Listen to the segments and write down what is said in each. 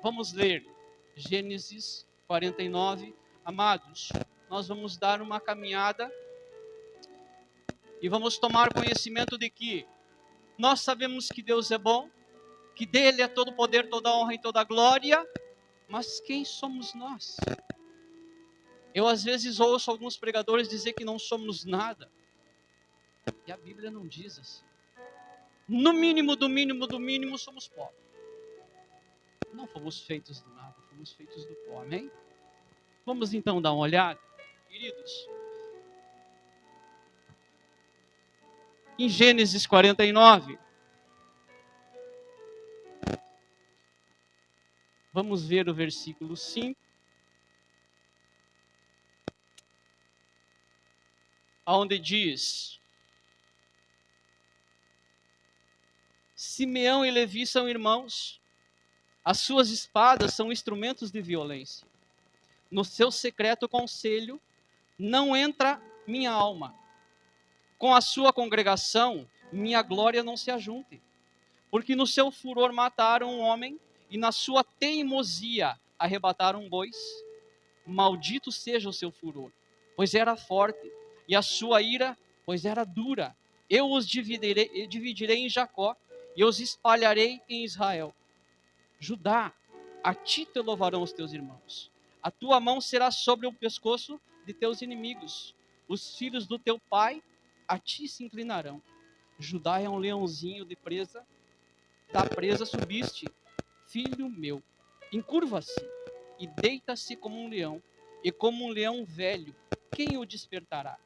Vamos ler Gênesis 49. Amados, nós vamos dar uma caminhada e vamos tomar conhecimento de que nós sabemos que Deus é bom, que dele é todo o poder, toda a honra e toda a glória, mas quem somos nós? Eu às vezes ouço alguns pregadores dizer que não somos nada, e a Bíblia não diz assim. No mínimo, do mínimo, do mínimo, somos pó. Não fomos feitos do nada, fomos feitos do pó, amém? Vamos então dar uma olhada, queridos. Em Gênesis 49, vamos ver o versículo 5, onde diz: Simeão e Levi são irmãos, as suas espadas são instrumentos de violência. No seu secreto conselho não entra minha alma. Com a sua congregação, minha glória não se ajunte. Porque no seu furor mataram um homem, e na sua teimosia arrebataram bois. Maldito seja o seu furor, pois era forte, e a sua ira, pois era dura. Eu os dividirei em Jacó, e os espalharei em Israel. Judá, a ti te louvarão os teus irmãos. A tua mão será sobre o pescoço de teus inimigos. Os filhos do teu pai a ti se inclinarão. Judá é um leãozinho de presa, da presa subiste, filho meu. Encurva-se e deita-se como um leão, e como um leão velho, quem o despertará?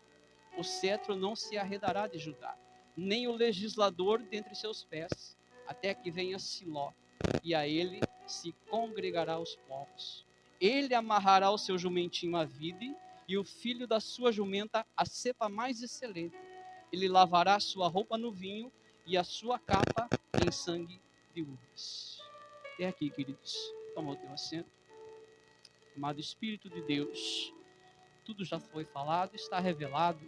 O cetro não se arredará de Judá, nem o legislador dentre seus pés, até que venha Siló, e a ele se congregará os povos. Ele amarrará o seu jumentinho à vide, e o filho da sua jumenta à cepa mais excelente. Ele lavará sua roupa no vinho, e a sua capa em sangue de uvas. Até aqui, queridos. Toma o teu assento. Amado Espírito de Deus, tudo já foi falado, está revelado,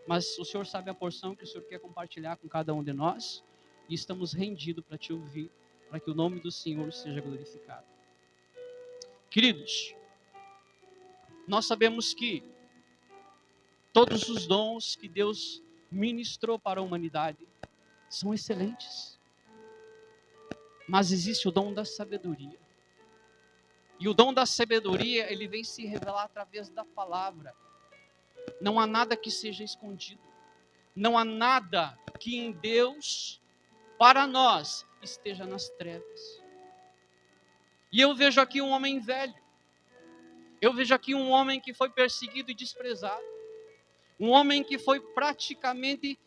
mas o Senhor sabe a porção que o Senhor quer compartilhar com cada um de nós, e estamos rendidos para te ouvir, para que o nome do Senhor seja glorificado. Queridos, nós sabemos que todos os dons que Deus ministrou para a humanidade são excelentes, mas existe o dom da sabedoria. E o dom da sabedoria, ele vem se revelar através da palavra. Não há nada que seja escondido. Não há nada que em Deus, para nós, esteja nas trevas. E eu vejo aqui um homem velho. Eu vejo aqui um homem que foi perseguido e desprezado. Um homem que foi praticamente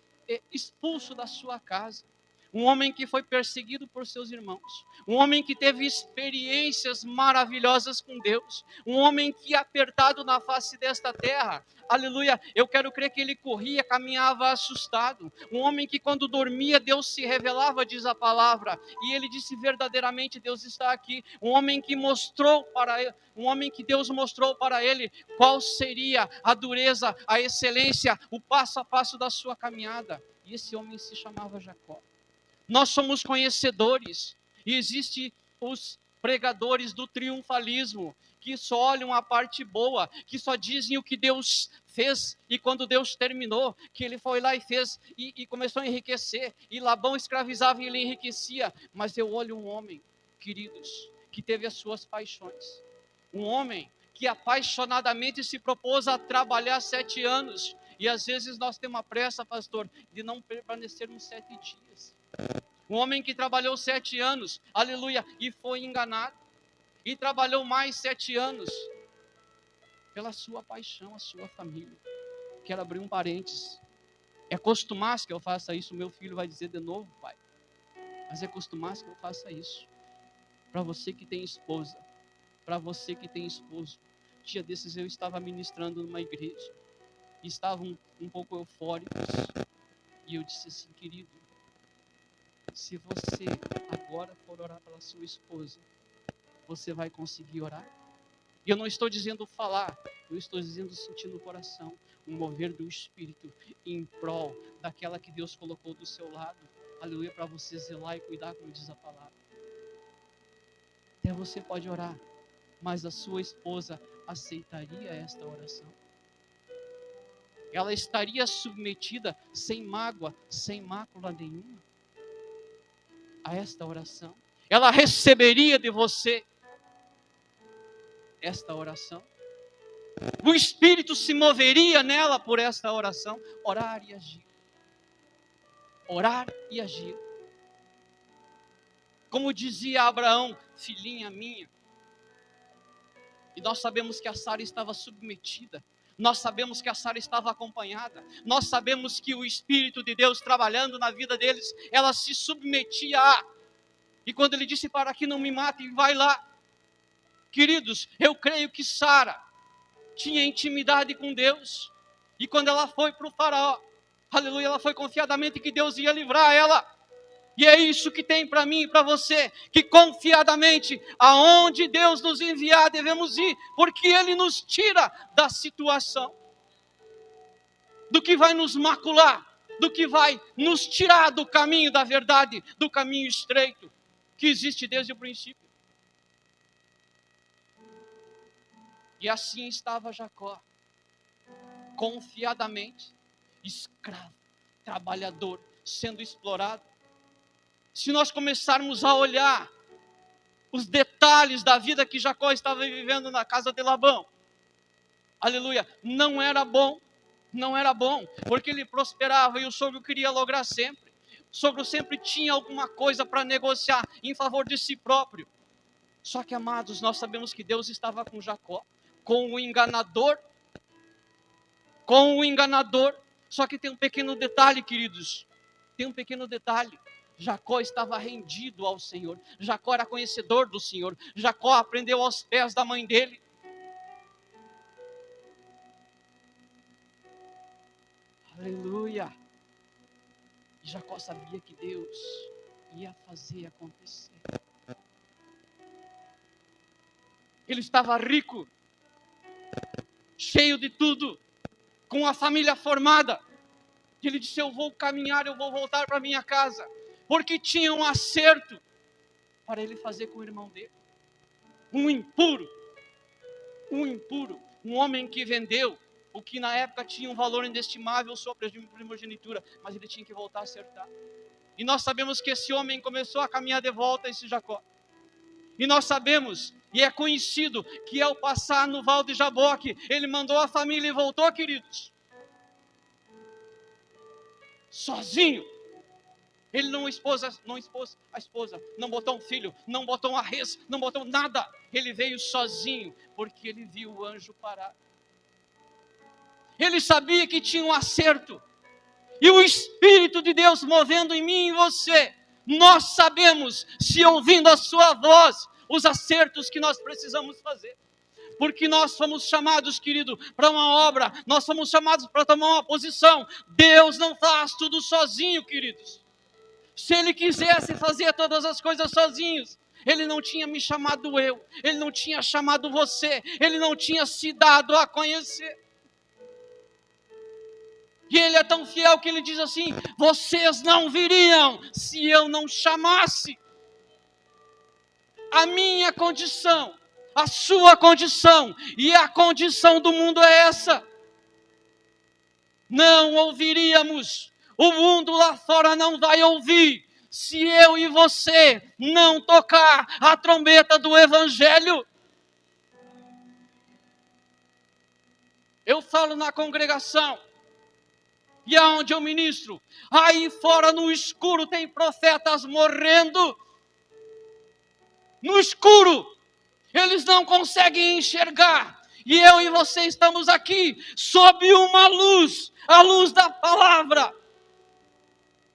expulso da sua casa. Um homem que foi perseguido por seus irmãos. Um homem que teve experiências maravilhosas com Deus. Um homem que, apertado na face desta terra, aleluia, eu quero crer que ele corria, caminhava assustado. Um homem que, quando dormia, Deus se revelava, diz a palavra. E ele disse verdadeiramente: Deus está aqui. Um homem que mostrou para ele, um homem que Deus mostrou para ele qual seria a dureza, a excelência, o passo a passo da sua caminhada. E esse homem se chamava Jacó. Nós somos conhecedores, e existem os pregadores do triunfalismo, que só olham a parte boa, que só dizem o que Deus fez, e quando Deus terminou, que ele foi lá e fez, e começou a enriquecer, e Labão escravizava e ele enriquecia. Mas eu olho um homem, queridos, que teve as suas paixões, um homem que apaixonadamente se propôs a trabalhar 7 anos, e às vezes nós temos a pressa, pastor, de não permanecermos 7 dias. Um homem que trabalhou 7 anos, aleluia, e foi enganado. E trabalhou mais 7 anos pela sua paixão, a sua família. Quero abrir um parênteses. É costumasse que eu faça isso. Meu filho vai dizer de novo, pai. Mas é costumasse que eu faça isso. Para você que tem esposa, para você que tem esposo. Dia desses eu estava ministrando numa igreja. E estavam um pouco eufóricos. E eu disse assim: querido, se você agora for orar pela sua esposa, você vai conseguir orar? E eu não estou dizendo falar, eu estou dizendo sentir no coração um mover do Espírito em prol daquela que Deus colocou do seu lado, aleluia, para você zelar e cuidar, como diz a palavra. Até você pode orar, mas a sua esposa aceitaria esta oração? Ela estaria submetida sem mágoa, sem mácula nenhuma a esta oração? Ela receberia de você esta oração? O Espírito se moveria nela por esta oração? Orar e agir. Orar e agir. Como dizia Abraão, filhinha minha. E nós sabemos que a Sara estava submetida. Nós sabemos que a Sara estava acompanhada. Nós sabemos que o Espírito de Deus trabalhando na vida deles, ela se submetia a. E quando ele disse para que não me matem, vai lá. Queridos, eu creio que Sara tinha intimidade com Deus. E quando ela foi para o faraó, aleluia, ela foi confiadamente que Deus ia livrar ela. E é isso que tem para mim e para você, que confiadamente, aonde Deus nos enviar, devemos ir, porque Ele nos tira da situação, do que vai nos macular, do que vai nos tirar do caminho da verdade, do caminho estreito, que existe desde o princípio. E assim estava Jacó, confiadamente, escravo, trabalhador, sendo explorado. Se nós começarmos a olhar os detalhes da vida que Jacó estava vivendo na casa de Labão, aleluia, não era bom, porque ele prosperava e o sogro queria lograr sempre. O sogro sempre tinha alguma coisa para negociar em favor de si próprio. Só que, amados, nós sabemos que Deus estava com Jacó, com o enganador. Só que tem um pequeno detalhe, queridos, tem um pequeno detalhe. Jacó estava rendido ao Senhor. Jacó era conhecedor do Senhor. Jacó aprendeu aos pés da mãe dele. Aleluia. E Jacó sabia que Deus ia fazer acontecer. Ele estava rico, cheio de tudo, com a família formada. E ele disse: eu vou caminhar, eu vou voltar para minha casa. Porque tinha um acerto para ele fazer com o irmão dele. Um impuro, um homem que vendeu o que na época tinha um valor inestimável sobre a primogenitura, mas ele tinha que voltar a acertar. E nós sabemos que esse homem começou a caminhar de volta, esse Jacó. E nós sabemos, e é conhecido, que ao passar no Val de Jaboque, ele mandou a família e voltou, queridos. Sozinho. Ele não expôs a esposa, não botou um filho, não botou uma res, não botou nada. Ele veio sozinho, porque ele viu o anjo parar. Ele sabia que tinha um acerto. E o Espírito de Deus movendo em mim e em você, nós sabemos, se ouvindo a sua voz, os acertos que nós precisamos fazer. Porque nós fomos chamados, querido, para uma obra, nós fomos chamados para tomar uma posição. Deus não faz tudo sozinho, queridos. Se Ele quisesse fazer todas as coisas sozinhos, Ele não tinha me chamado eu, Ele não tinha chamado você, Ele não tinha se dado a conhecer. E Ele é tão fiel que Ele diz assim: vocês não viriam se eu não chamasse. A minha condição, a sua condição e a condição do mundo é essa. Não ouviríamos. O mundo lá fora não vai ouvir se eu e você não tocar a trombeta do Evangelho. Eu falo na congregação, e aonde eu ministro, aí fora no escuro tem profetas morrendo. No escuro, eles não conseguem enxergar. E eu e você estamos aqui, sob uma luz, a luz da palavra,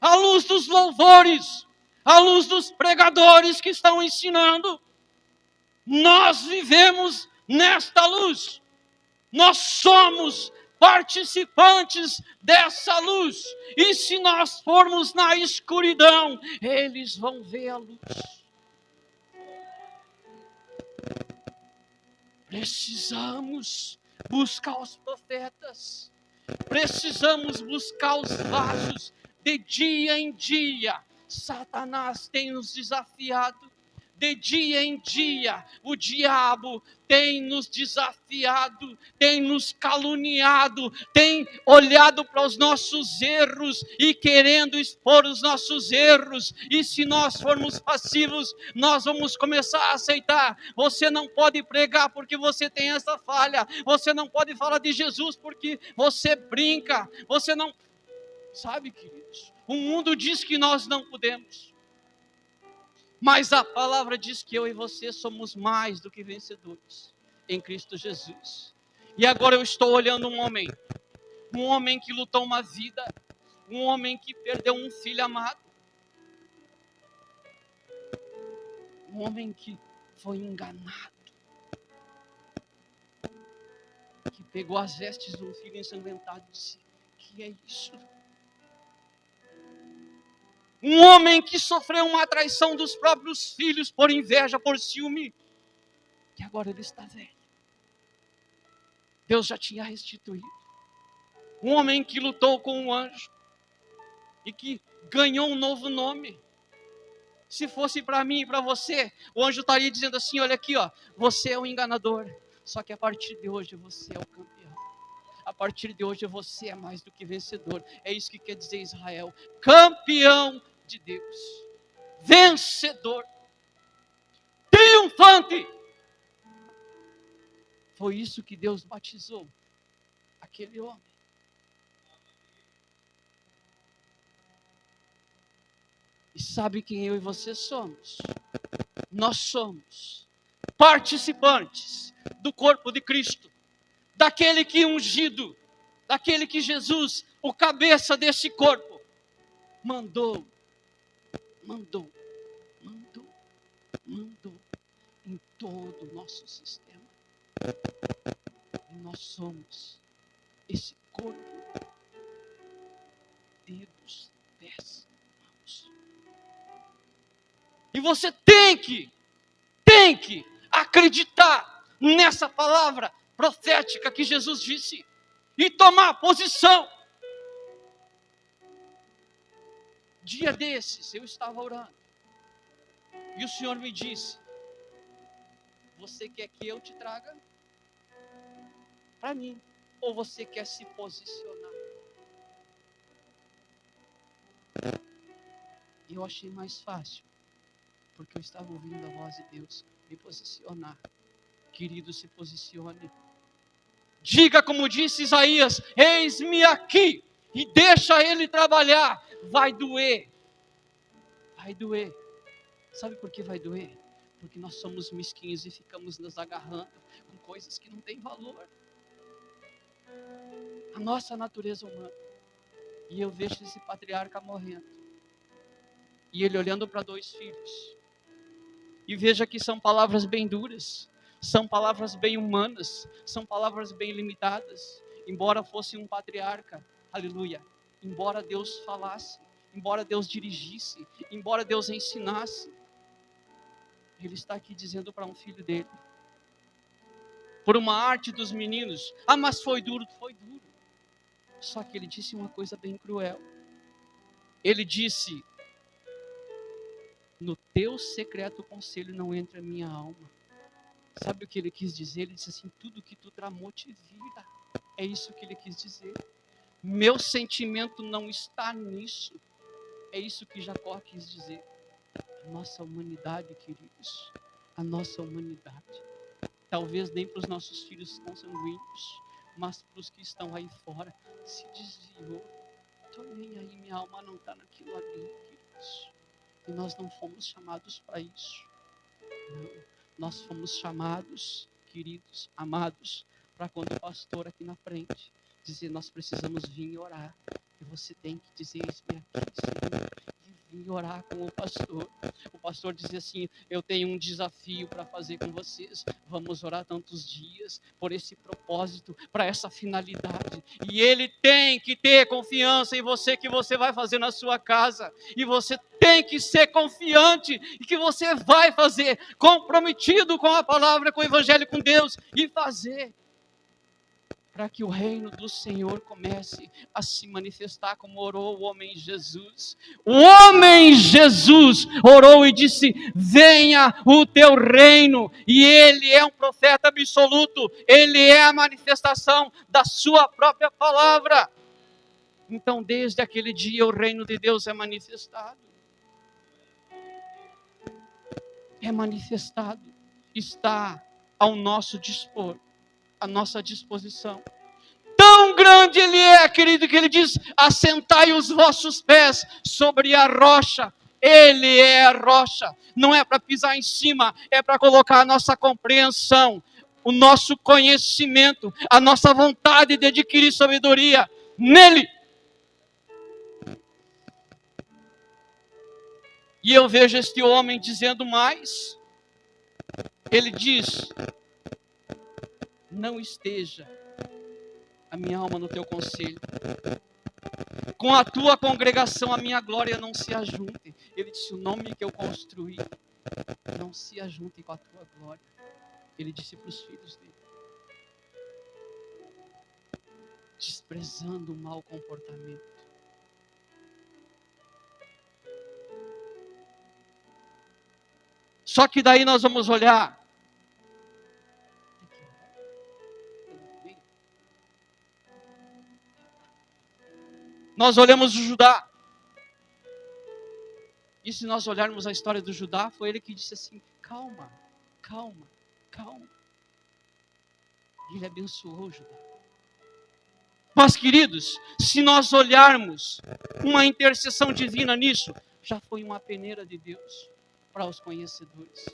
a luz dos louvores, a luz dos pregadores que estão ensinando. Nós vivemos nesta luz. Nós somos participantes dessa luz. E se nós formos na escuridão, eles vão ver a luz. Precisamos buscar os profetas. Precisamos buscar os vasos. De dia em dia, Satanás tem nos desafiado. de dia em dia, o diabo tem nos desafiado, tem nos caluniado, tem olhado para os nossos erros e querendo expor os nossos erros. E se nós formos passivos, nós vamos começar a aceitar. Você não pode pregar porque você tem essa falha. Você não pode falar de Jesus porque você brinca. Você não... Sabe, queridos, o mundo diz que nós não podemos. Mas a palavra diz que eu e você somos mais do que vencedores em Cristo Jesus. E agora eu estou olhando um homem que lutou uma vida, um homem que perdeu um filho amado, um homem que foi enganado, que pegou as vestes de um filho ensanguentado e disse: que é isso? Um homem que sofreu uma traição dos próprios filhos por inveja, por ciúme, que agora ele está velho. Deus já tinha restituído. Um homem que lutou com um anjo e que ganhou um novo nome. Se fosse para mim e para você, o anjo estaria dizendo assim: olha aqui, ó, você é um enganador, só que a partir de hoje você é o campeão. A partir de hoje você é mais do que vencedor. É isso que quer dizer Israel: campeão de Deus, vencedor, triunfante. Foi isso que Deus batizou aquele homem. E sabe quem eu e você somos? Nós somos participantes do corpo de Cristo, daquele que ungido, daquele que Jesus, o cabeça desse corpo, mandou em todo o nosso sistema. E nós somos esse corpo, dedos, pés, mãos. E você tem que acreditar nessa palavra profética que Jesus disse e tomar posição. Dia desses eu estava orando e o Senhor me disse: você quer que eu te traga para mim, ou você quer se posicionar? E eu achei mais fácil, porque eu estava ouvindo a voz de Deus, me posicionar. Querido, se posicione. Diga como disse Isaías: eis-me aqui, e deixa ele trabalhar. Vai doer. Vai doer. Sabe por que vai doer? Porque nós somos mesquinhos e ficamos nos agarrando com coisas que não têm valor. A nossa natureza humana. E eu vejo esse patriarca morrendo. E ele olhando para 2 filhos. E veja que são palavras bem duras. São palavras bem humanas. São palavras bem limitadas. Embora fosse um patriarca. Aleluia. Embora Deus falasse. Embora Deus dirigisse. Embora Deus ensinasse. Ele está aqui dizendo para um filho dele. Por uma arte dos meninos. Ah, mas foi duro. Foi duro. Só que ele disse uma coisa bem cruel. Ele disse: no teu secreto conselho não entra a minha alma. Sabe o que ele quis dizer? Ele disse assim: tudo que tu tramou te vira. É isso que ele quis dizer. Meu sentimento não está nisso. É isso que Jacó quis dizer. A nossa humanidade, queridos, a nossa humanidade, talvez nem para os nossos filhos consanguíneos, mas para os que estão aí fora, se desviou. Estou nem aí, minha alma não está naquilo ali, queridos. E nós não fomos chamados para isso. Não. Nós fomos chamados, queridos, amados, para quando o pastor aqui na frente dizer: nós precisamos vir orar. E você tem que dizer: eis-me aqui, Senhor. E vir orar com o pastor. O pastor dizia assim: eu tenho um desafio para fazer com vocês. Vamos orar tantos dias por esse propósito, para essa finalidade. E ele tem que ter confiança em você, que você vai fazer na sua casa. E você tem que ser confiante e que você vai fazer, comprometido com a palavra, com o evangelho, com Deus, e fazer. para que o reino do Senhor comece a se manifestar, como orou o homem Jesus. O homem Jesus orou e disse: venha o teu reino. E ele é um profeta absoluto, ele é a manifestação da sua própria palavra. Então, desde aquele dia, o reino de Deus é manifestado. É manifestado, está ao nosso dispor, à nossa disposição. Tão grande ele é, querido, que ele diz: assentai os vossos pés sobre a rocha. Ele é a rocha. Não é para pisar em cima, é para colocar a nossa compreensão, o nosso conhecimento, a nossa vontade de adquirir sabedoria nele. E eu vejo este homem dizendo mais. Ele diz: não esteja a minha alma no teu conselho. Com a tua congregação a minha glória não se ajunte. Ele disse: o nome que eu construí não se ajunte com a tua glória. Ele disse para os filhos dele, desprezando o mau comportamento. Só que daí nós vamos olhar. Nós olhamos o Judá. E se nós olharmos a história do Judá, foi ele que disse assim: calma, calma, calma. E ele abençoou o Judá. Mas, queridos, se nós olharmos uma intercessão divina nisso, já foi uma peneira de Deus para os conhecedores.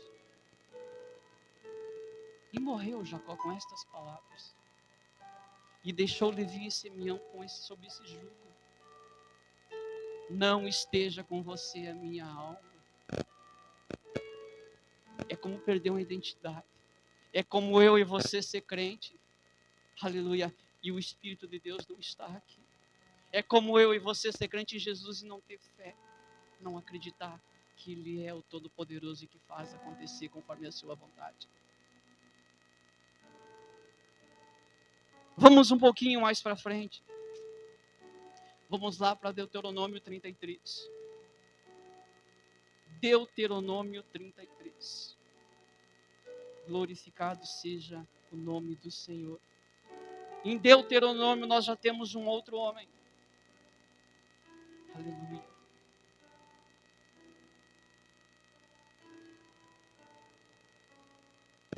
E morreu Jacó com estas palavras. E deixou Levi e Simeão sob esse jugo. Não esteja com você a minha alma. É como perder uma identidade. É como eu e você ser crente. Aleluia. E o Espírito de Deus não está aqui. É como eu e você ser crente em Jesus e não ter fé. Não acreditar que Ele é o Todo-Poderoso e que faz acontecer conforme a sua vontade. Vamos um pouquinho mais para frente. Vamos lá para Deuteronômio 33. Deuteronômio 33. Glorificado seja o nome do Senhor. Em Deuteronômio nós já temos um outro homem. Aleluia.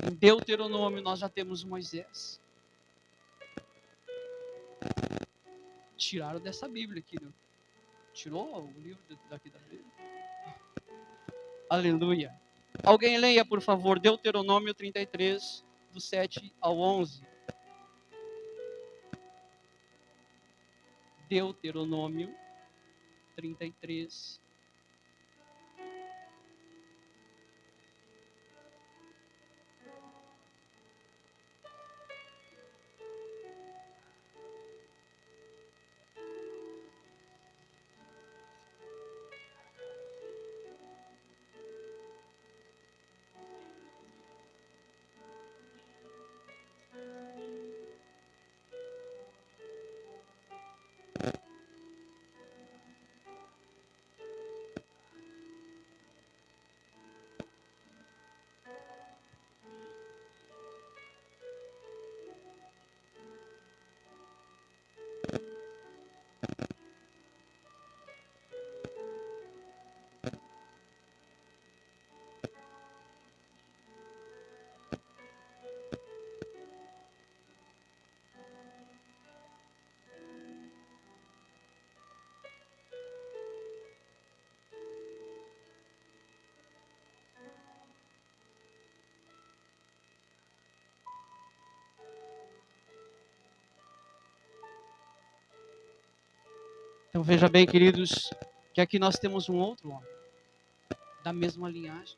Em Deuteronômio nós já temos Moisés. Tiraram dessa Bíblia aqui, né? Tirou o livro daqui da Bíblia. Aleluia. Alguém leia, por favor, Deuteronômio 33, do 7 ao 11. Deuteronômio 33. Então veja bem, queridos, que aqui nós temos um outro homem, da mesma linhagem,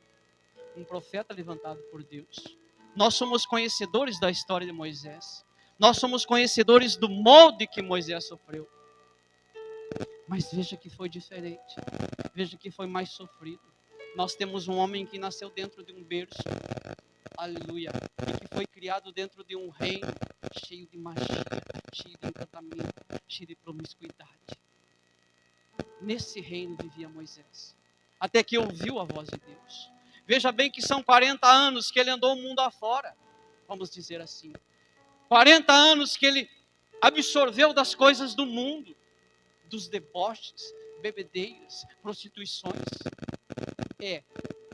um profeta levantado por Deus. Nós somos conhecedores da história de Moisés, nós somos conhecedores do molde que Moisés sofreu. Mas veja que foi diferente, veja que foi mais sofrido. Nós temos um homem que nasceu dentro de um berço, aleluia, e que foi criado dentro de um reino cheio de magia, cheio de encantamento, cheio de promiscuidade. Nesse reino vivia Moisés, até que ouviu a voz de Deus. Veja bem que são 40 anos que ele andou o mundo afora, vamos dizer assim. 40 anos que ele absorveu das coisas do mundo, dos deboches, bebedeiras, prostituições,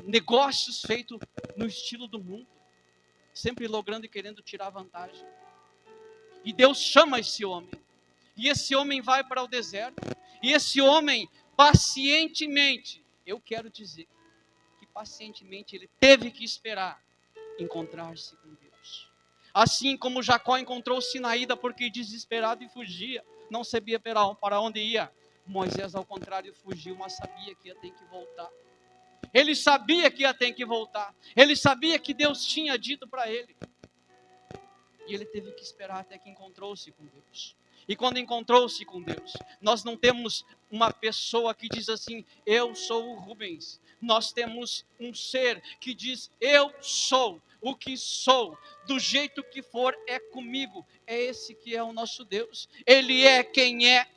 negócios feitos no estilo do mundo, sempre logrando e querendo tirar vantagem. E Deus chama esse homem, e esse homem vai para o deserto, e esse homem pacientemente, eu quero dizer que pacientemente ele teve que esperar encontrar-se com Deus. Assim como Jacó encontrou-se na ida porque desesperado e fugia, não sabia para onde ia. Moisés, ao contrário, fugiu, mas sabia que ia ter que voltar. Ele sabia que ia ter que voltar. Ele sabia que Deus tinha dito para ele. E ele teve que esperar até que encontrou-se com Deus. E quando encontrou-se com Deus, nós não temos uma pessoa que diz assim, eu sou o Rubens. Nós temos um ser que diz, eu sou o que sou, do jeito que for é comigo. É esse que é o nosso Deus. Ele é quem é.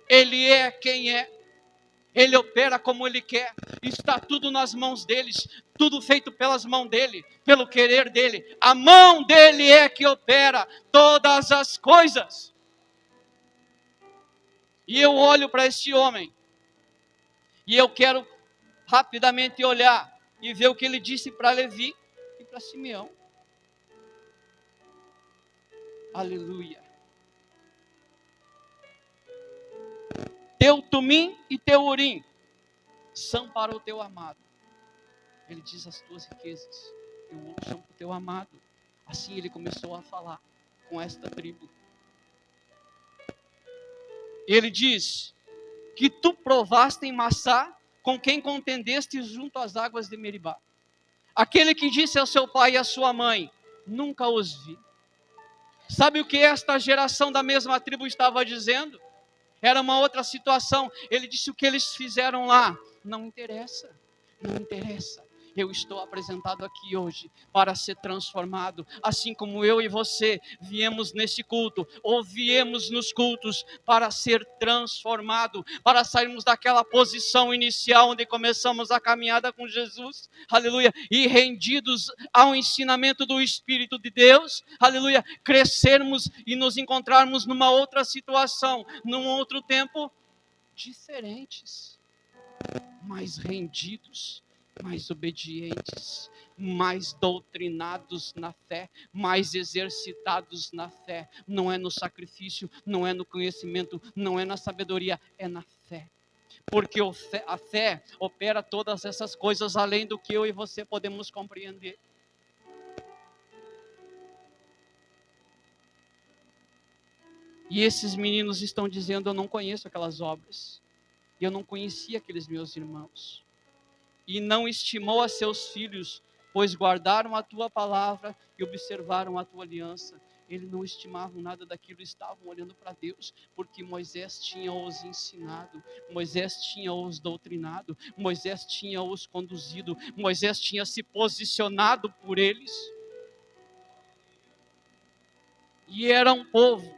Ele é quem é. Ele opera como Ele quer, está tudo nas mãos deles, tudo feito pelas mãos dele, pelo querer dele. A mão dele é que opera todas as coisas. E eu olho para este homem, e eu quero rapidamente olhar e ver o que ele disse para Levi e para Simeão. Aleluia. Teu tumim e teu urim são para o teu amado. Ele diz, as tuas riquezas e o ouro são para o teu amado. Assim ele começou a falar com esta tribo. Ele diz, que tu provaste em Massá, com quem contendeste junto às águas de Meribá. Aquele que disse ao seu pai e à sua mãe, nunca os vi. Sabe o que esta geração da mesma tribo estava dizendo? Era uma outra situação. Ele disse, o que eles fizeram lá não interessa, não interessa. Eu estou apresentado aqui hoje para ser transformado, assim como eu e você viemos nesse culto, ou viemos nos cultos para ser transformado, para sairmos daquela posição inicial onde começamos a caminhada com Jesus, aleluia, e rendidos ao ensinamento do Espírito de Deus, aleluia, crescermos e nos encontrarmos numa outra situação, num outro tempo, diferentes, mais rendidos, mais obedientes, mais doutrinados na fé, mais exercitados na fé. Não é no sacrifício, não é no conhecimento, não é na sabedoria, é na fé. Porque a fé opera todas essas coisas além do que eu e você podemos compreender. E esses meninos estão dizendo, eu não conheço aquelas obras. Eu não conhecia aqueles meus irmãos. E não estimou a seus filhos, pois guardaram a tua palavra e observaram a tua aliança. Eles não estimavam nada daquilo, estavam olhando para Deus, porque Moisés tinha os ensinado, Moisés tinha os doutrinado, Moisés tinha os conduzido, Moisés tinha se posicionado por eles. E era um povo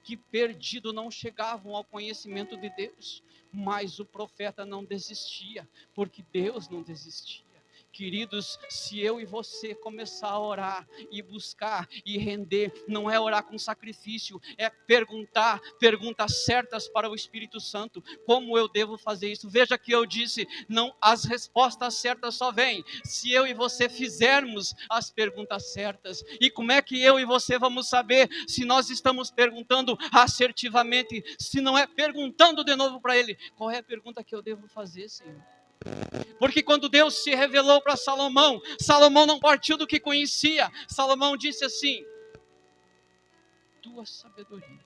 que perdido não chegavam ao conhecimento de Deus, mas o profeta não desistia, porque Deus não desistia. Queridos, se eu e você começar a orar e buscar e render, não é orar com sacrifício, é perguntar perguntas certas para o Espírito Santo. Como eu devo fazer isso? Veja que eu disse, não, as respostas certas só vêm se eu e você fizermos as perguntas certas. E como é que eu e você vamos saber se nós estamos perguntando assertivamente, se não é perguntando de novo para Ele? Qual é a pergunta que eu devo fazer, Senhor? Porque quando Deus se revelou para Salomão, Salomão não partiu do que conhecia. Salomão disse assim, tua sabedoria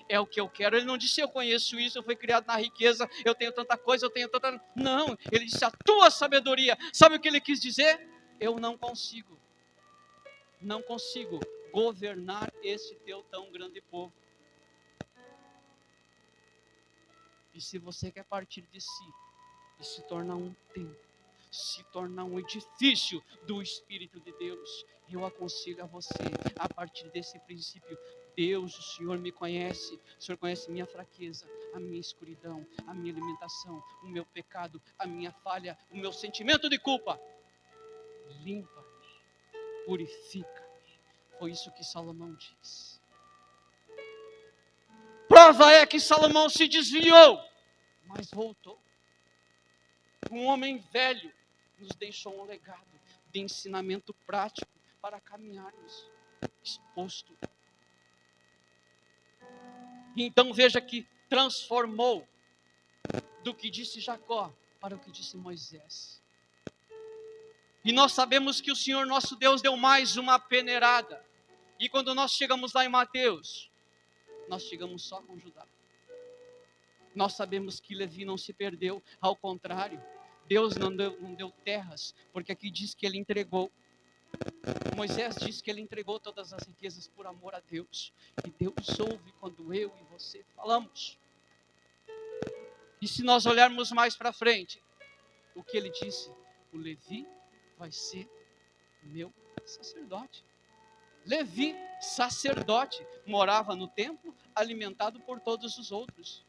é o que eu quero. Ele não disse, eu conheço isso, eu fui criado na riqueza, eu tenho tanta coisa, eu tenho tanta... Não, ele disse, a tua sabedoria. Sabe o que ele quis dizer? Eu não consigo governar esse teu tão grande povo. E se você quer partir de si, e se tornar um templo, se tornar um edifício do Espírito de Deus. Eu aconselho a você, a partir desse princípio, Deus, o Senhor me conhece, o Senhor conhece minha fraqueza, a minha escuridão, a minha limitação, o meu pecado, a minha falha, o meu sentimento de culpa. Limpa-me, purifica-me. Foi isso que Salomão diz. Prova é que Salomão se desviou, mas voltou. Um homem velho nos deixou um legado de ensinamento prático para caminharmos exposto. Então veja que transformou do que disse Jacó para o que disse Moisés. E nós sabemos que o Senhor nosso Deus deu mais uma peneirada. E quando nós chegamos lá em Mateus, nós chegamos só com Judá. Nós sabemos que Levi não se perdeu, ao contrário, Deus não deu terras, porque aqui diz que ele entregou. Moisés diz que ele entregou todas as riquezas por amor a Deus. E Deus ouve quando eu e você falamos. E se nós olharmos mais para frente, o que ele disse? O Levi vai ser meu sacerdote. Levi, sacerdote, morava no templo, alimentado por todos os outros,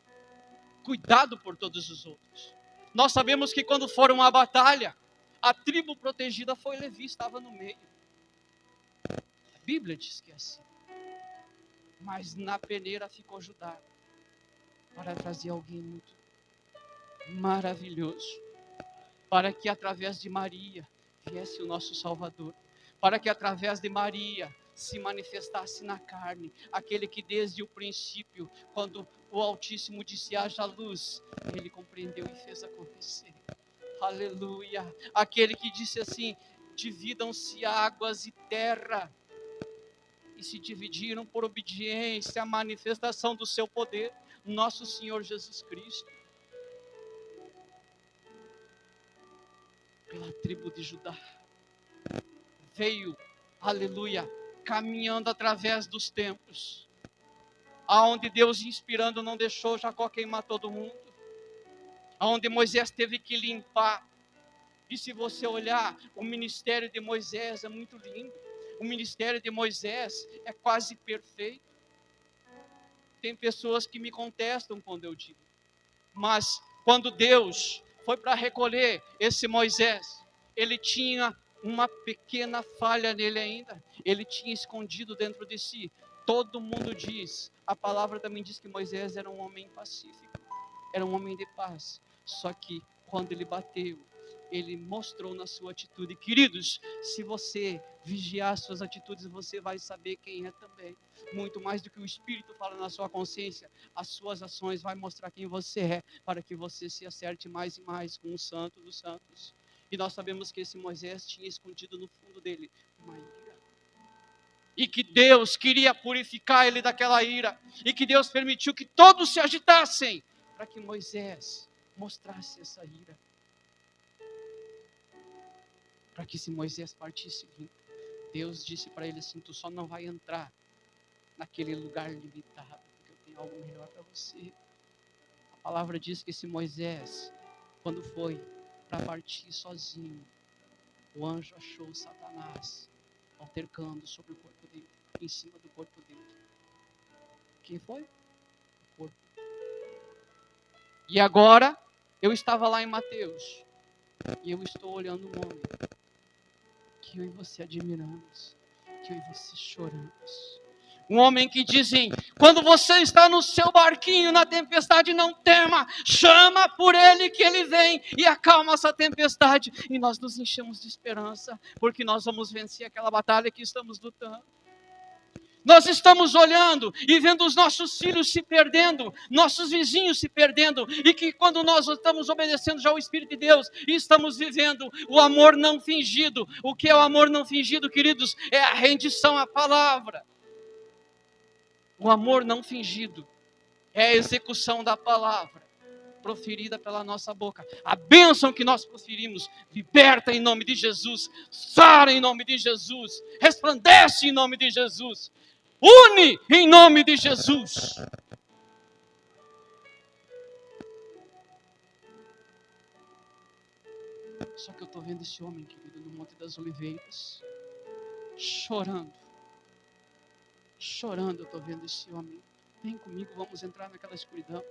cuidado por todos os outros. Nós sabemos que quando foram à batalha, a tribo protegida foi Levi, estava no meio. A Bíblia diz que é assim. Mas na peneira ficou Judá, para trazer alguém muito maravilhoso, para que através de Maria viesse o nosso Salvador, para que através de Maria se manifestasse na carne, aquele que desde o princípio, quando o Altíssimo disse haja luz, ele compreendeu e fez acontecer. Aleluia! Aquele que disse assim, dividam-se águas e terra, e se dividiram por obediência à manifestação do seu poder, nosso Senhor Jesus Cristo. Pela tribo de Judá, veio, aleluia, caminhando através dos tempos, aonde Deus inspirando não deixou Jacó queimar todo mundo, aonde Moisés teve que limpar. E se você olhar, o ministério de Moisés é muito lindo, o ministério de Moisés é quase perfeito. Tem pessoas que me contestam quando eu digo, mas quando Deus foi para recolher esse Moisés, ele tinha uma pequena falha nele ainda, ele tinha escondido dentro de si. Todo mundo diz, a palavra também diz que Moisés era um homem pacífico, era um homem de paz, só que quando ele bateu, ele mostrou na sua atitude. Queridos, se você vigiar as suas atitudes, você vai saber quem é também. Muito mais do que o Espírito fala na sua consciência, as suas ações vai mostrar quem você é, para que você se acerte mais e mais com o Santo dos Santos. E nós sabemos que esse Moisés tinha escondido no fundo dele uma ira. E que Deus queria purificar ele daquela ira. E que Deus permitiu que todos se agitassem, para que Moisés mostrasse essa ira. Para que se Moisés partisse limpo, Deus disse para ele assim, tu só não vai entrar naquele lugar limitado, porque eu tenho algo melhor para você. A palavra diz que esse Moisés, quando foi para partir sozinho, o anjo achou Satanás altercando sobre o corpo dele, em cima do corpo dele. Quem foi? O corpo. E agora, eu estava lá em Mateus, e eu estou olhando um homem, que eu e você admiramos, que eu e você choramos. Um homem que dizem, quando você está no seu barquinho na tempestade, não tema, chama por ele que ele vem e acalma essa tempestade. E nós nos enchemos de esperança, porque nós vamos vencer aquela batalha que estamos lutando. Nós estamos olhando e vendo os nossos filhos se perdendo, nossos vizinhos se perdendo, e que quando nós estamos obedecendo já ao Espírito de Deus, e estamos vivendo o amor não fingido. O que é o amor não fingido, queridos? É a rendição à palavra. O amor não fingido é a execução da palavra proferida pela nossa boca. A bênção que nós proferimos, liberta em nome de Jesus, sara em nome de Jesus, resplandece em nome de Jesus, une em nome de Jesus. Só que eu estou vendo esse homem, querido, no Monte das Oliveiras, chorando. Chorando, eu estou vendo esse homem. Vem comigo, vamos entrar naquela escuridão.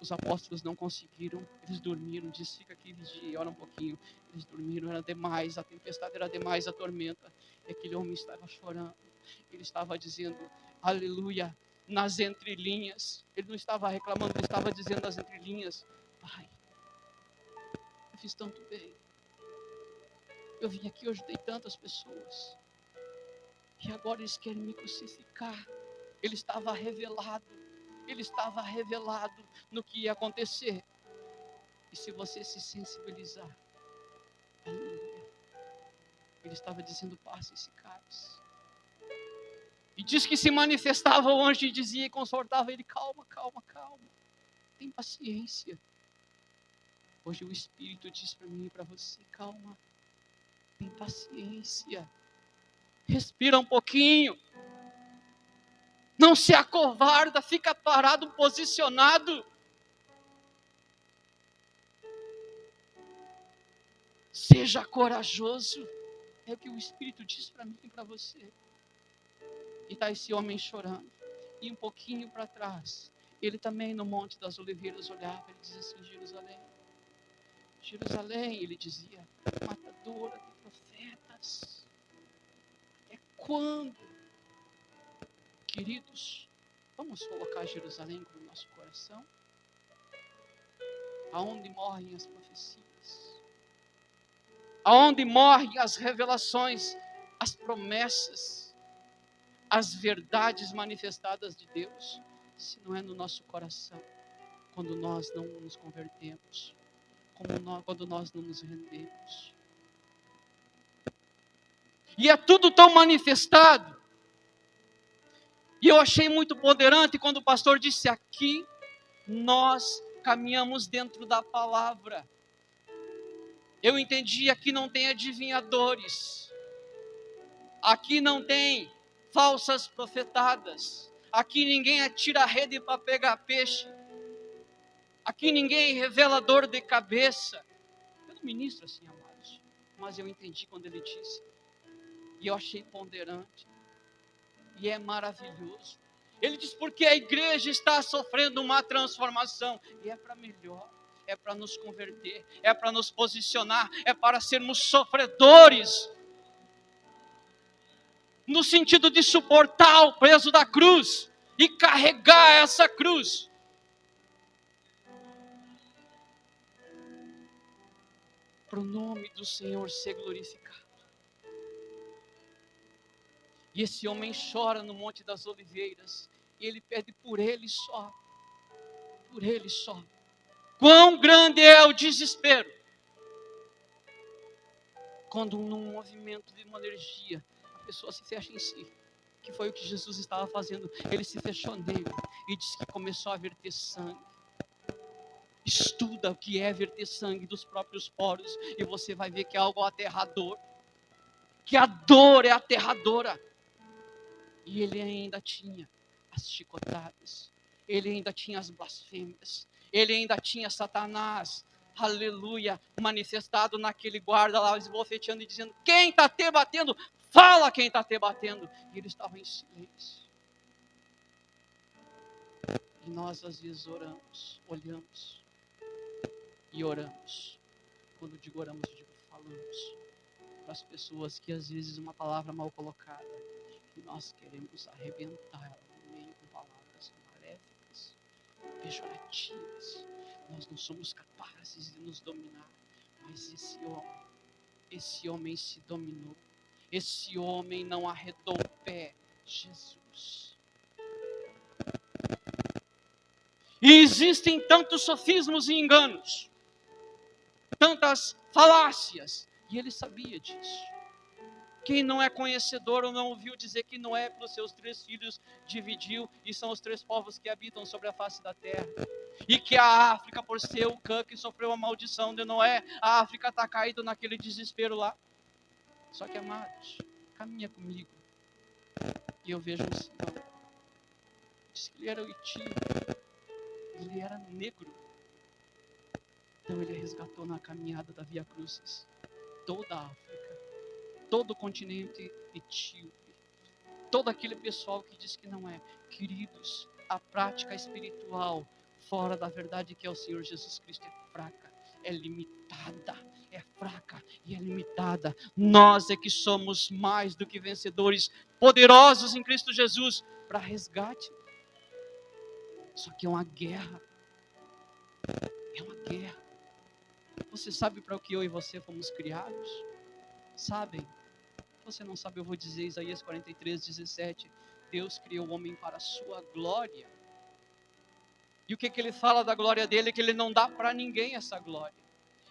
Os apóstolos não conseguiram, eles dormiram. Diz, fica aqui, vigia, ora um pouquinho. Eles dormiram, era demais, a tempestade era demais, a tormenta. E aquele homem estava chorando. Ele estava dizendo, aleluia, nas entrelinhas. Ele não estava reclamando, ele estava dizendo nas entrelinhas, Pai, eu fiz tanto bem. Eu vim aqui, eu ajudei tantas pessoas. E agora eles querem me crucificar. Ele estava revelado no que ia acontecer. E se você se sensibilizar, aleluia, ele estava dizendo, passe esse cálice. E diz que se manifestava o anjo e dizia e confortava ele, calma, calma, calma, tem paciência. Hoje o Espírito diz para mim e para você, calma, tem paciência, respira um pouquinho, não se acovarda, fica parado, posicionado. Seja corajoso, é o que o Espírito diz para mim e para você. E está esse homem chorando, e um pouquinho para trás, ele também no Monte das Oliveiras olhava, ele dizia assim, Jerusalém, Jerusalém, ele dizia, matadora de profetas, até quando? Queridos, vamos colocar Jerusalém como nosso coração, aonde morrem as profecias, aonde morrem as revelações, as promessas, as verdades manifestadas de Deus, se não é no nosso coração, quando nós não nos convertemos, quando nós não nos rendemos. E é tudo tão manifestado. E eu achei muito ponderante quando o pastor disse, aqui nós caminhamos dentro da palavra. Eu entendi, aqui não tem adivinhadores, aqui não tem falsas profetadas, aqui ninguém atira a rede para pegar peixe, aqui ninguém é revelador de cabeça. Eu não ministro assim, amados, mas eu entendi quando ele disse, e eu achei ponderante, e é maravilhoso. Ele diz, porque a igreja está sofrendo uma transformação, e é para melhor, é para nos converter, é para nos posicionar, é para sermos sofredores, no sentido de suportar o peso da cruz, e carregar essa cruz. Para o nome do Senhor ser glorificado. E esse homem chora no Monte das Oliveiras, e ele pede por ele só, por ele só. Quão grande é o desespero, quando num movimento de uma energia, a pessoa se fecha em si, que foi o que Jesus estava fazendo, ele se fechou nele, e disse que começou a verter sangue. Estuda o que é verter sangue dos próprios poros, e você vai ver que é algo aterrador, que a dor é aterradora. E ele ainda tinha as chicotadas, ele ainda tinha as blasfêmias, ele ainda tinha Satanás, aleluia, manifestado naquele guarda lá, esbofeteando e dizendo, quem está te batendo? Fala quem está te batendo. E ele estava em silêncio. E nós às vezes oramos, olhamos e oramos. Quando digo oramos, eu digo falamos para as pessoas que às vezes uma palavra mal colocada, que nós queremos arrebentar no meio com palavras maléficas, pejorativas. Nós não somos capazes de nos dominar, mas esse homem se dominou. Esse homem não arredou o pé, Jesus. E existem tantos sofismos e enganos, tantas falácias, e ele sabia disso. Quem não é conhecedor ou não ouviu dizer que Noé para os seus 3 filhos dividiu, e são os 3 povos que habitam sobre a face da terra. E que a África, por ser o Cã que sofreu a maldição de Noé, a África está caída naquele desespero lá. Só que, amados, caminha comigo. E eu vejo um senhor. Diz que ele era oitio. Ele era negro. Então ele resgatou na caminhada da Via Crucis toda a África, todo o continente etíope, todo aquele pessoal que diz que não é. Queridos, a prática espiritual fora da verdade que é o Senhor Jesus Cristo é fraca, é limitada, é fraca e é limitada. Nós é que somos mais do que vencedores, poderosos em Cristo Jesus para resgate. Só que é uma guerra. É uma guerra. Você sabe para o que eu e você fomos criados? Sabem? Se você não sabe, eu vou dizer Isaías 43:17. Deus criou o homem para a sua glória. E o que ele fala da glória dele? Que ele não dá para ninguém essa glória.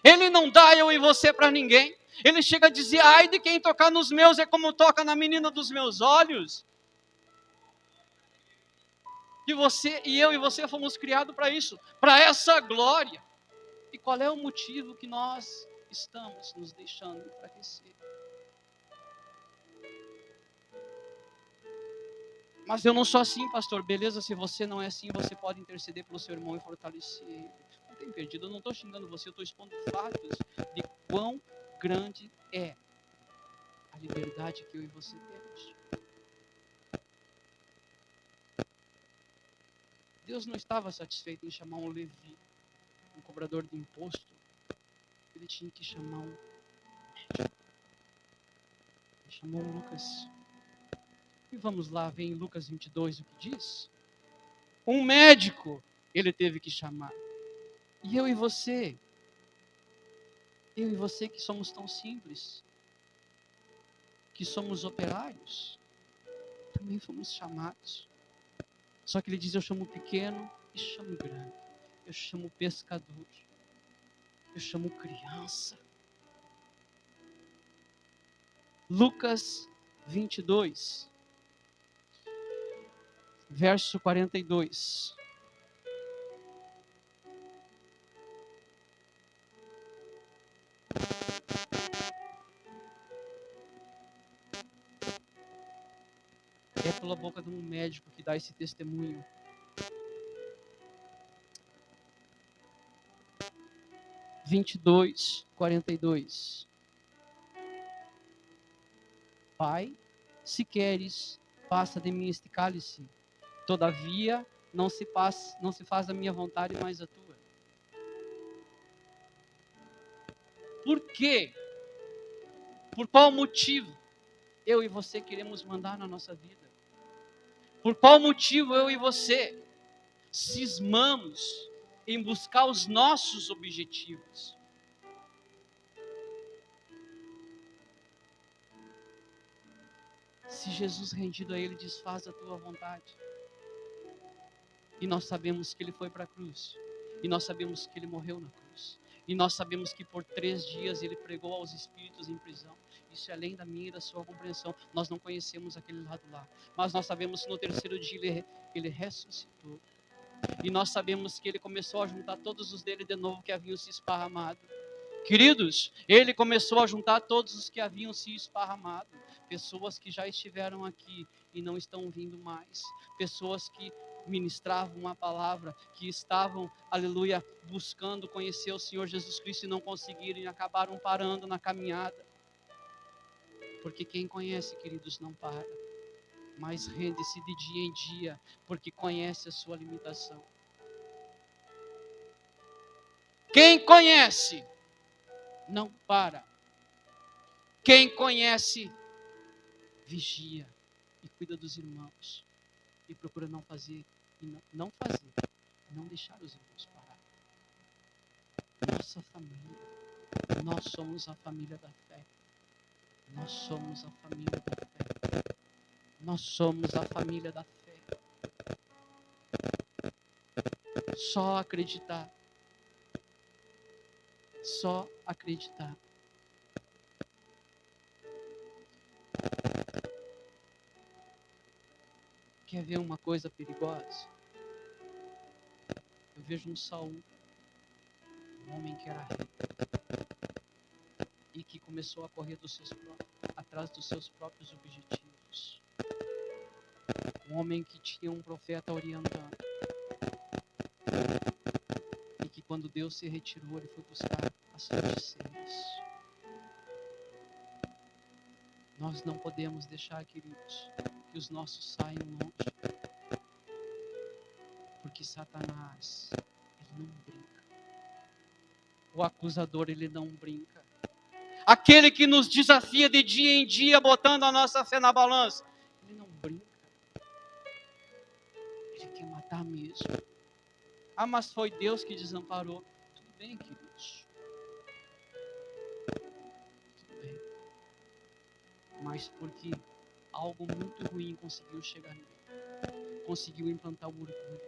Ele não dá eu e você para ninguém. Ele chega a dizer, ai de quem tocar nos meus é como toca na menina dos meus olhos. E você e eu e você fomos criados para isso, para essa glória. E qual é o motivo que nós estamos nos deixando enfraquecer? Mas eu não sou assim, pastor. Beleza, se você não é assim, você pode interceder pelo seu irmão e fortalecer ele. Não tem perdido, eu não estou xingando você, eu estou expondo fatos de quão grande é a liberdade que eu e você temos. Deus não estava satisfeito em chamar um Levi, um cobrador de imposto. Ele tinha que chamar um médico. Ele chamou um Lucas. E vamos lá, ver em Lucas 22 o que diz. Um médico ele teve que chamar. E eu e você que somos tão simples, que somos operários, também fomos chamados. Só que ele diz, eu chamo pequeno e chamo grande. Eu chamo pescador. Eu chamo criança. Lucas 22, verso 42. É pela boca de um médico que dá esse testemunho. Vinte e dois, 42. Pai, se queres, passa de mim este cálice. Todavia, não se faz a minha vontade, mas a tua. Por quê? Por qual motivo eu e você queremos mandar na nossa vida? Por qual motivo eu e você cismamos em buscar os nossos objetivos? Se Jesus rendido a Ele diz, faz a tua vontade. E nós sabemos que Ele foi para a cruz. E nós sabemos que Ele morreu na cruz. E nós sabemos que por 3 dias Ele pregou aos espíritos em prisão. Isso é além da minha e da sua compreensão. Nós não conhecemos aquele lado lá. Mas nós sabemos que no 3º dia Ele ressuscitou. E nós sabemos que Ele começou a juntar todos os dele de novo que haviam se esparramado. Queridos, Ele começou a juntar todos os que haviam se esparramado. Pessoas que já estiveram aqui e não estão vindo mais. Pessoas que ministravam uma palavra, que estavam, aleluia, buscando conhecer o Senhor Jesus Cristo e não conseguiram e acabaram parando na caminhada. Porque quem conhece, queridos, não para, mas rende-se de dia em dia, porque conhece a sua limitação. Quem conhece, não para. Quem conhece, vigia e cuida dos irmãos. E procura não fazer, não deixar os irmãos parar. Nossa família, nós somos a família da fé. Nós somos a família da fé. Nós somos a família da fé. Só acreditar. Só acreditar. Quer ver uma coisa perigosa? Eu vejo um Saul, um homem que era rei, e que começou a correr atrás dos seus próprios objetivos. Um homem que tinha um profeta orientando, e que quando Deus se retirou, Ele foi buscar as feiticeiras. Nós não podemos deixar, queridos, que os nossos saiam longe. Porque Satanás, ele não brinca. O acusador, ele não brinca. Aquele que nos desafia de dia em dia, botando a nossa fé na balança, ele não brinca. Ele quer matar mesmo. Ah, mas foi Deus que desamparou. Tudo bem, queridos. Tudo bem. Mas porque algo muito ruim conseguiu chegar nele. Conseguiu implantar o orgulho.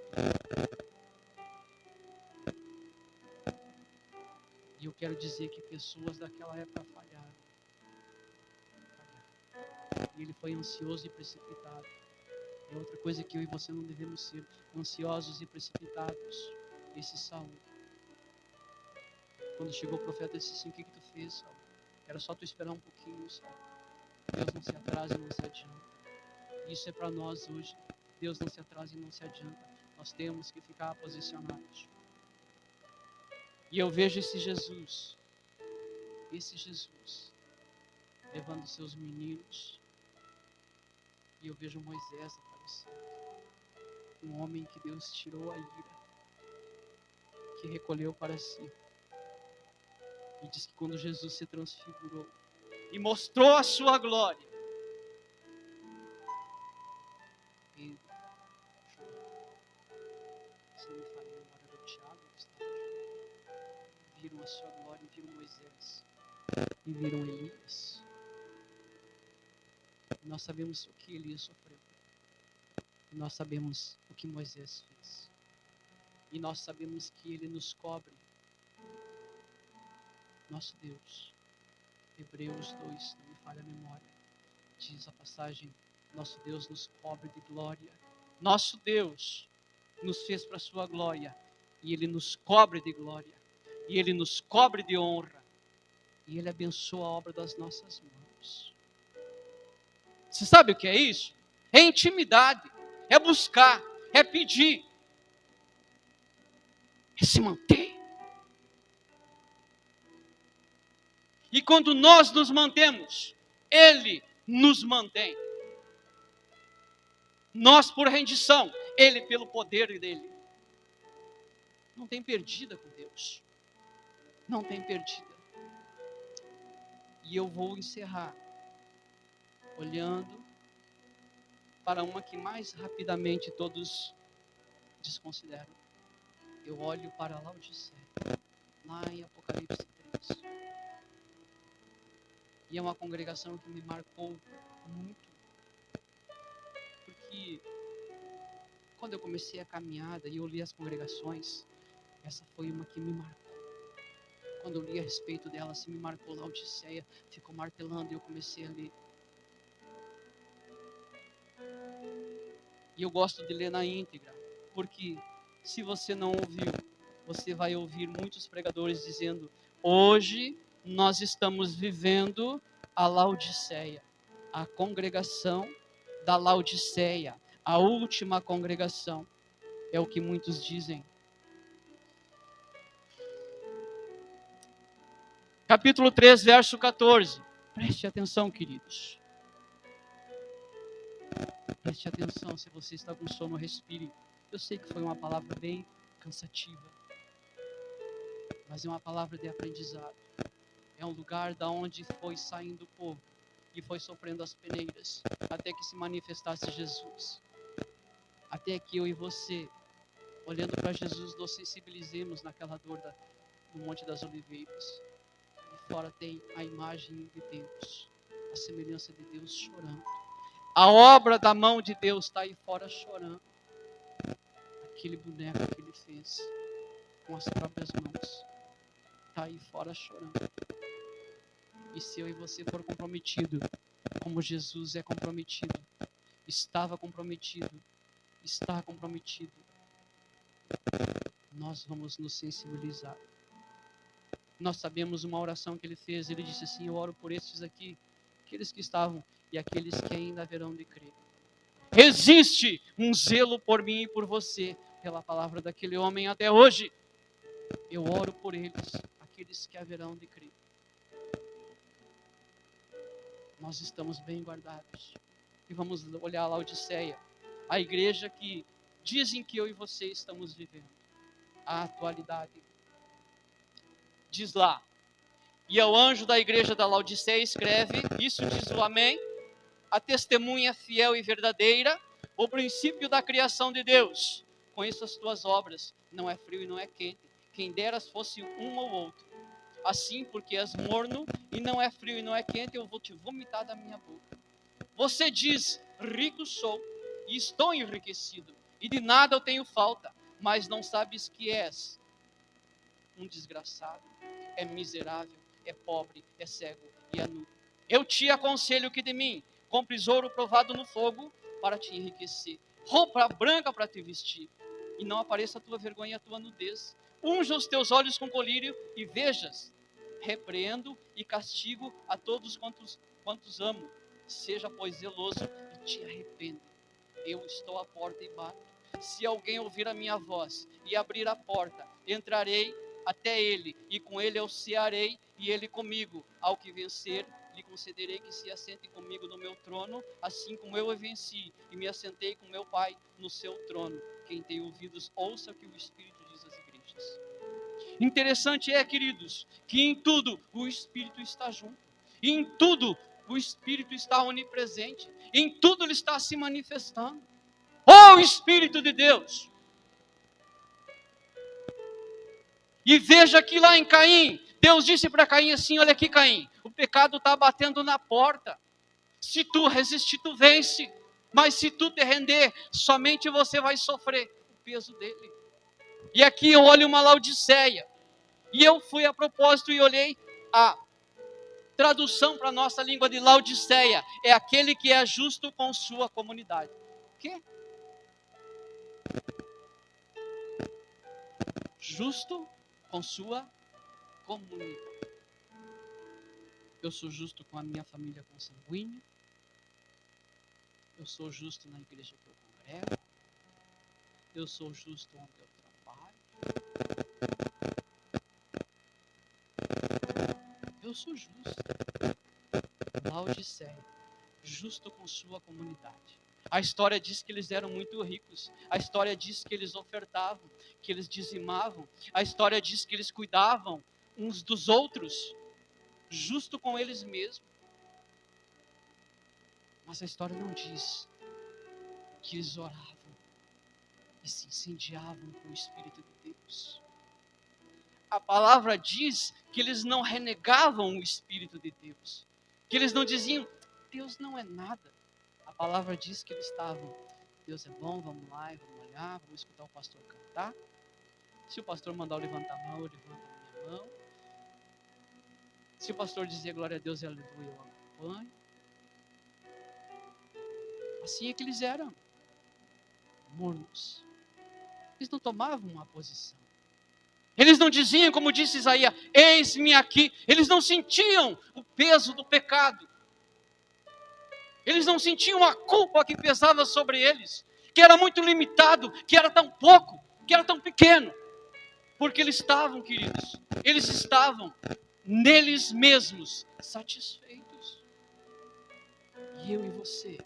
E eu quero dizer que pessoas daquela época falharam. E ele foi ansioso e precipitado. É outra coisa que eu e você não devemos ser, ansiosos e precipitados. Esse Saul. Quando chegou o profeta, disse assim: o que tu fez, Saul? Era só tu esperar um pouquinho, Saul. Deus não se atrasa e não se adianta. Isso é para nós hoje. Deus não se atrasa e não se adianta. Nós temos que ficar posicionados. E eu vejo esse Jesus, levando seus meninos. E eu vejo Moisés aparecendo. Um homem que Deus tirou a ira, que recolheu para si. E diz que quando Jesus se transfigurou e mostrou a sua glória, Pedro chorou. Se não me falha a memória, era o Tiago que estava chorando. Viram a sua glória, viram Moisés e viram Elias. Nós sabemos o que Elias sofreu. E nós sabemos o que Moisés fez. E nós sabemos que ele nos cobre. Nosso Deus. Hebreus 2, não me falha a memória. Diz a passagem: nosso Deus nos cobre de glória. Nosso Deus nos fez para a sua glória. E Ele nos cobre de glória. E Ele nos cobre de honra. E Ele abençoa a obra das nossas mãos. Você sabe o que é isso? É intimidade. É buscar. É pedir. É se manter. E quando nós nos mantemos, Ele nos mantém. Nós por rendição, Ele pelo poder dEle. Não tem perdida com Deus. Não tem perdida. E eu vou encerrar olhando para uma que mais rapidamente todos desconsideram. Eu olho para Laodiceia, lá em Apocalipse 3. E é uma congregação que me marcou muito. Porque quando eu comecei a caminhada e eu li as congregações, essa foi uma que me marcou. Quando eu li a respeito dela, assim, me marcou Laodiceia, ficou martelando e eu comecei a ler. E eu gosto de ler na íntegra, porque se você não ouviu, você vai ouvir muitos pregadores dizendo: hoje nós estamos vivendo a Laodiceia, a congregação da Laodiceia, a última congregação, é o que muitos dizem. Capítulo 3, verso 14. Preste atenção, queridos. Preste atenção, se você está com sono, respire. Eu sei que foi uma palavra bem cansativa, mas é uma palavra de aprendizado. É um lugar da onde foi saindo o povo e foi sofrendo as peneiras, até que se manifestasse Jesus. Até que eu e você, olhando para Jesus, nos sensibilizemos naquela dor no Monte das Oliveiras. E fora tem a imagem de Deus, a semelhança de Deus chorando. A obra da mão de Deus está aí fora chorando. Aquele boneco que Ele fez com as próprias mãos está aí fora chorando. E se eu e você for comprometido, como Jesus é comprometido, estava comprometido, está comprometido, nós vamos nos sensibilizar. Nós sabemos uma oração que Ele fez. Ele disse assim: eu oro por estes aqui, aqueles que estavam e aqueles que ainda haverão de crer. Existe um zelo por mim e por você, pela palavra daquele homem até hoje. eu oro por eles, aqueles que haverão de crer. Nós estamos bem guardados. E vamos olhar a Laodiceia, a igreja que dizem que eu e você estamos vivendo. A atualidade. Diz lá: e ao anjo da igreja da Laodiceia escreve, isso diz o Amém, a testemunha fiel e verdadeira, o princípio da criação de Deus. Conheço as tuas obras, não é frio e não é quente. Quem deras fosse um ou outro. Assim, porque és morno e não é frio e não é quente, eu vou te vomitar da minha boca. Você diz, rico sou e estou enriquecido, e de nada eu tenho falta, mas não sabes que és um desgraçado, é miserável, é pobre, é cego e é nu. Eu te aconselho que de mim compres ouro provado no fogo para te enriquecer, roupa branca para te vestir, e não apareça a tua vergonha e a tua nudez. Unja os teus olhos com colírio e vejas. Repreendo e castigo a todos quantos amo. Seja, pois, zeloso e te arrependa. Eu estou à porta e bato. Se alguém ouvir a minha voz e abrir a porta, entrarei até ele, e com ele eu cearei, e ele comigo. Ao que vencer, lhe concederei que se assente comigo no meu trono, assim como eu venci e me assentei com meu Pai no seu trono. Quem tem ouvidos, ouça o que o Espírito diz às igrejas. Interessante é, queridos, que em tudo o Espírito está junto. E em tudo o Espírito está onipresente. Em tudo ele está se manifestando. Oh, Espírito de Deus! E veja que lá em Caim, Deus disse para Caim assim, olha aqui Caim, o pecado está batendo na porta. Se tu resistir, tu vence. Mas se tu te render, somente você vai sofrer o peso dele. E aqui eu olho uma Laodiceia. E eu fui a propósito e olhei a tradução para a nossa língua de Laodiceia. É aquele que é justo com sua comunidade. O quê? Justo com sua comunidade. Eu sou justo com a minha família consanguínea. Eu sou justo na igreja que eu congrego. Eu sou justo onde eu trabalho. Eu sou justo. Laodiceia, justo com sua comunidade. A história diz que eles eram muito ricos. A história diz que eles ofertavam, que eles dizimavam. A história diz que eles cuidavam uns dos outros, justo com eles mesmos. Mas a história não diz que eles oravam e se incendiavam com o Espírito de Deus. A palavra diz que eles não renegavam o Espírito de Deus. Que eles não diziam, Deus não é nada. A palavra diz que eles estavam, Deus é bom, vamos lá e vamos olhar, vamos escutar o pastor cantar. Se o pastor mandar eu levantar a mão, eu levanto a minha mão. Se o pastor dizer glória a Deus e aleluia, eu acompanho. Assim é que eles eram, mornos. Eles não tomavam uma posição. Eles não diziam, como disse Isaías, eis-me aqui. Eles não sentiam o peso do pecado. Eles não sentiam a culpa que pesava sobre eles, que era muito limitado, que era tão pouco, que era tão pequeno. Porque eles estavam, queridos, eles estavam neles mesmos satisfeitos. E eu e você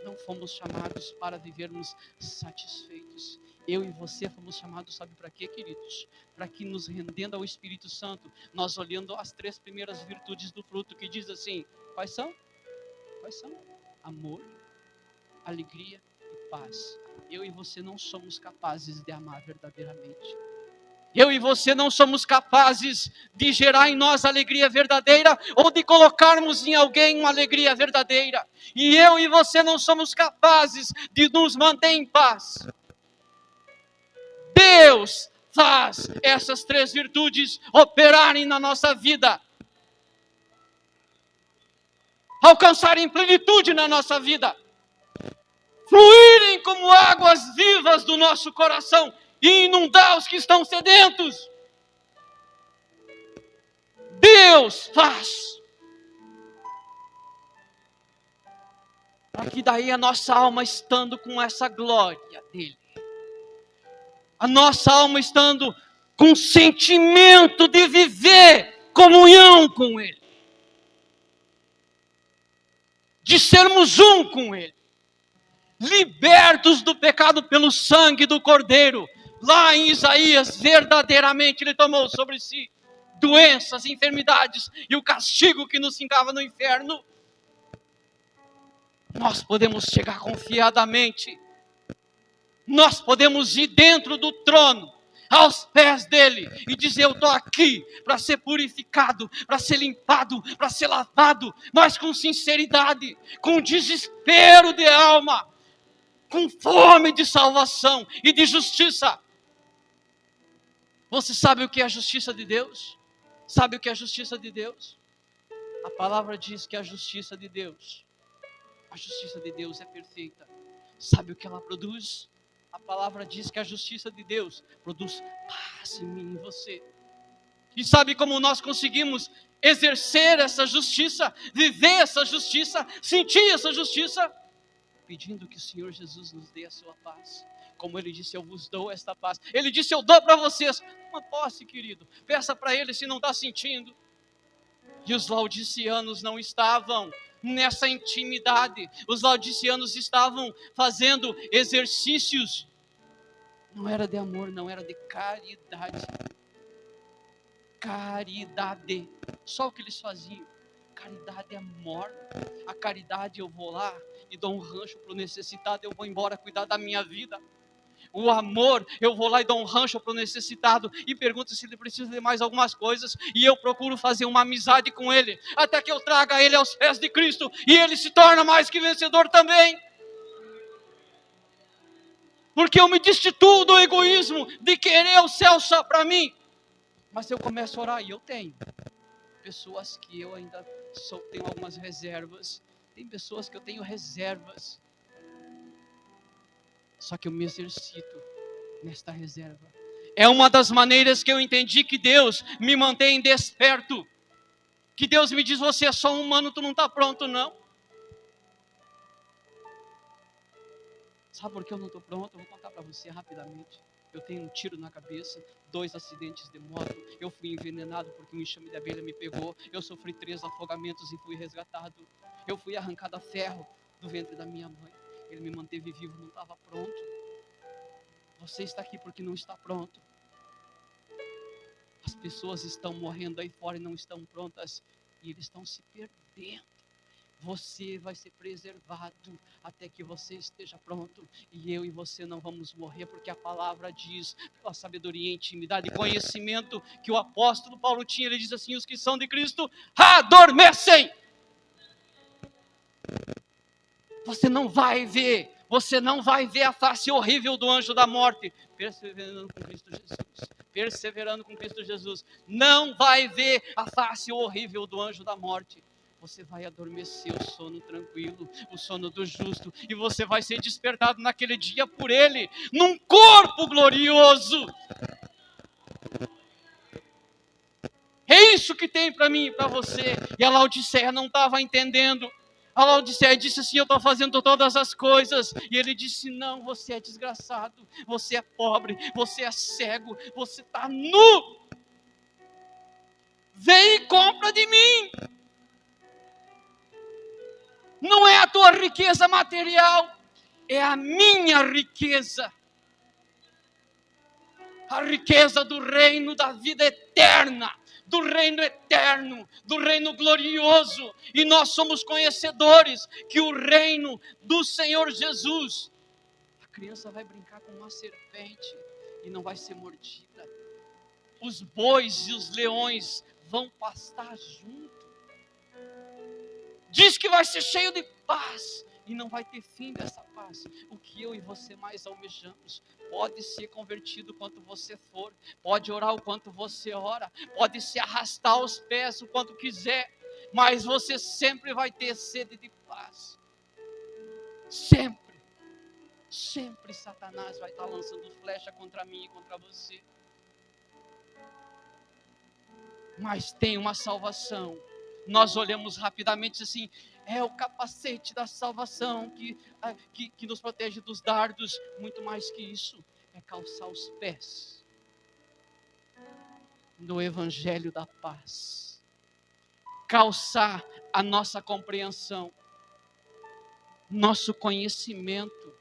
não fomos chamados para vivermos satisfeitos. Eu e você fomos chamados, sabe para quê, queridos? Para que nos rendendo ao Espírito Santo, nós olhando as 3 primeiras virtudes do fruto, que diz assim, quais são? Quais são? Amor, alegria e paz. Eu e você não somos capazes de amar verdadeiramente. Eu e você não somos capazes de gerar em nós alegria verdadeira ou de colocarmos em alguém uma alegria verdadeira. E eu e você não somos capazes de nos manter em paz. Deus faz essas 3 virtudes operarem na nossa vida. Alcançarem plenitude na nossa vida. Fluírem como águas vivas do nosso coração. E inundar os que estão sedentos. Deus faz. Para que daí a nossa alma estando com essa glória dele. A nossa alma estando com sentimento de viver comunhão com Ele, de sermos um com Ele, libertos do pecado pelo sangue do Cordeiro. Lá em Isaías, verdadeiramente Ele tomou sobre si doenças, enfermidades e o castigo que nos fincava no inferno. Nós podemos chegar confiadamente, nós podemos ir dentro do trono, aos pés dele, e dizer: eu estou aqui para ser purificado, para ser limpado, para ser lavado, mas com sinceridade, com desespero de alma, com fome de salvação e de justiça. Você sabe o que é a justiça de Deus? Sabe o que é a justiça de Deus? A palavra diz que a justiça de Deus é perfeita. Sabe o que ela produz? A palavra diz que a justiça de Deus produz paz em mim e em você. E sabe como nós conseguimos exercer essa justiça, viver essa justiça, sentir essa justiça? Pedindo que o Senhor Jesus nos dê a sua paz. Como Ele disse: eu vos dou esta paz. Ele disse: eu dou para vocês uma posse, querido. Peça para Ele se não está sentindo. E os laodiceanos não estavam nessa intimidade. Os laodiceanos estavam fazendo exercícios. Não era de amor, não, era de caridade. Caridade. Só o que eles faziam. Caridade é morta. A caridade, eu vou lá e dou um rancho para o necessitado, eu vou embora cuidar da minha vida. O amor, eu vou lá e dou um rancho para o necessitado e pergunto se ele precisa de mais algumas coisas, e eu procuro fazer uma amizade com ele, até que eu traga ele aos pés de Cristo, e ele se torna mais que vencedor também. Porque eu me destituo do egoísmo, de querer o céu só para mim. Mas eu começo a orar, e eu tenho pessoas que eu ainda tenho algumas reservas, tem pessoas que eu tenho reservas, só que eu me exercito nesta reserva. É uma das maneiras que eu entendi que Deus me mantém desperto. Que Deus me diz: você é só um humano, tu não está pronto não. Sabe por que eu não estou pronto? Eu vou contar para você rapidamente. Eu tenho um tiro na cabeça, 2 acidentes de moto, eu fui envenenado porque um enxame de abelha me pegou, eu sofri 3 afogamentos e fui resgatado. Eu fui arrancado a ferro do ventre da minha mãe. Ele me manteve vivo, não estava pronto. Você está aqui porque não está pronto. As pessoas estão morrendo aí fora e não estão prontas, e eles estão se perdendo. Você vai ser preservado até que você esteja pronto, e eu e você não vamos morrer, porque a palavra diz, pela sabedoria, intimidade e conhecimento que o apóstolo Paulo tinha, ele diz assim: os que são de Cristo adormecem. Você não vai ver a face horrível do anjo da morte, perseverando com Cristo Jesus, não vai ver a face horrível do anjo da morte. Você vai adormecer o sono tranquilo, o sono do justo, e você vai ser despertado naquele dia por Ele, num corpo glorioso. É isso que tem para mim e para você. E a Laodiceia não estava entendendo. A Laodiceia disse assim: eu estou fazendo todas as coisas. E ele disse: não, você é desgraçado, você é pobre, você é cego, você está nu. Vem e compra de mim. Não é a tua riqueza material, é a minha riqueza. A riqueza do reino da vida eterna, do reino eterno, do reino glorioso. E nós somos conhecedores que o reino do Senhor Jesus, a criança vai brincar com uma serpente e não vai ser mordida. Os bois e os leões vão pastar junto. Diz que vai ser cheio de paz e não vai ter fim dessa paz. O que eu e você mais almejamos. Pode ser convertido o quanto você for, pode orar o quanto você ora, pode se arrastar os pés o quanto quiser, mas você sempre vai ter sede de paz. Sempre Satanás vai estar lançando flecha contra mim e contra você. Mas tem uma salvação. Nós olhamos rapidamente assim: é o capacete da salvação que nos protege dos dardos. Muito mais que isso, é calçar os pés do Evangelho da paz, calçar a nossa compreensão, nosso conhecimento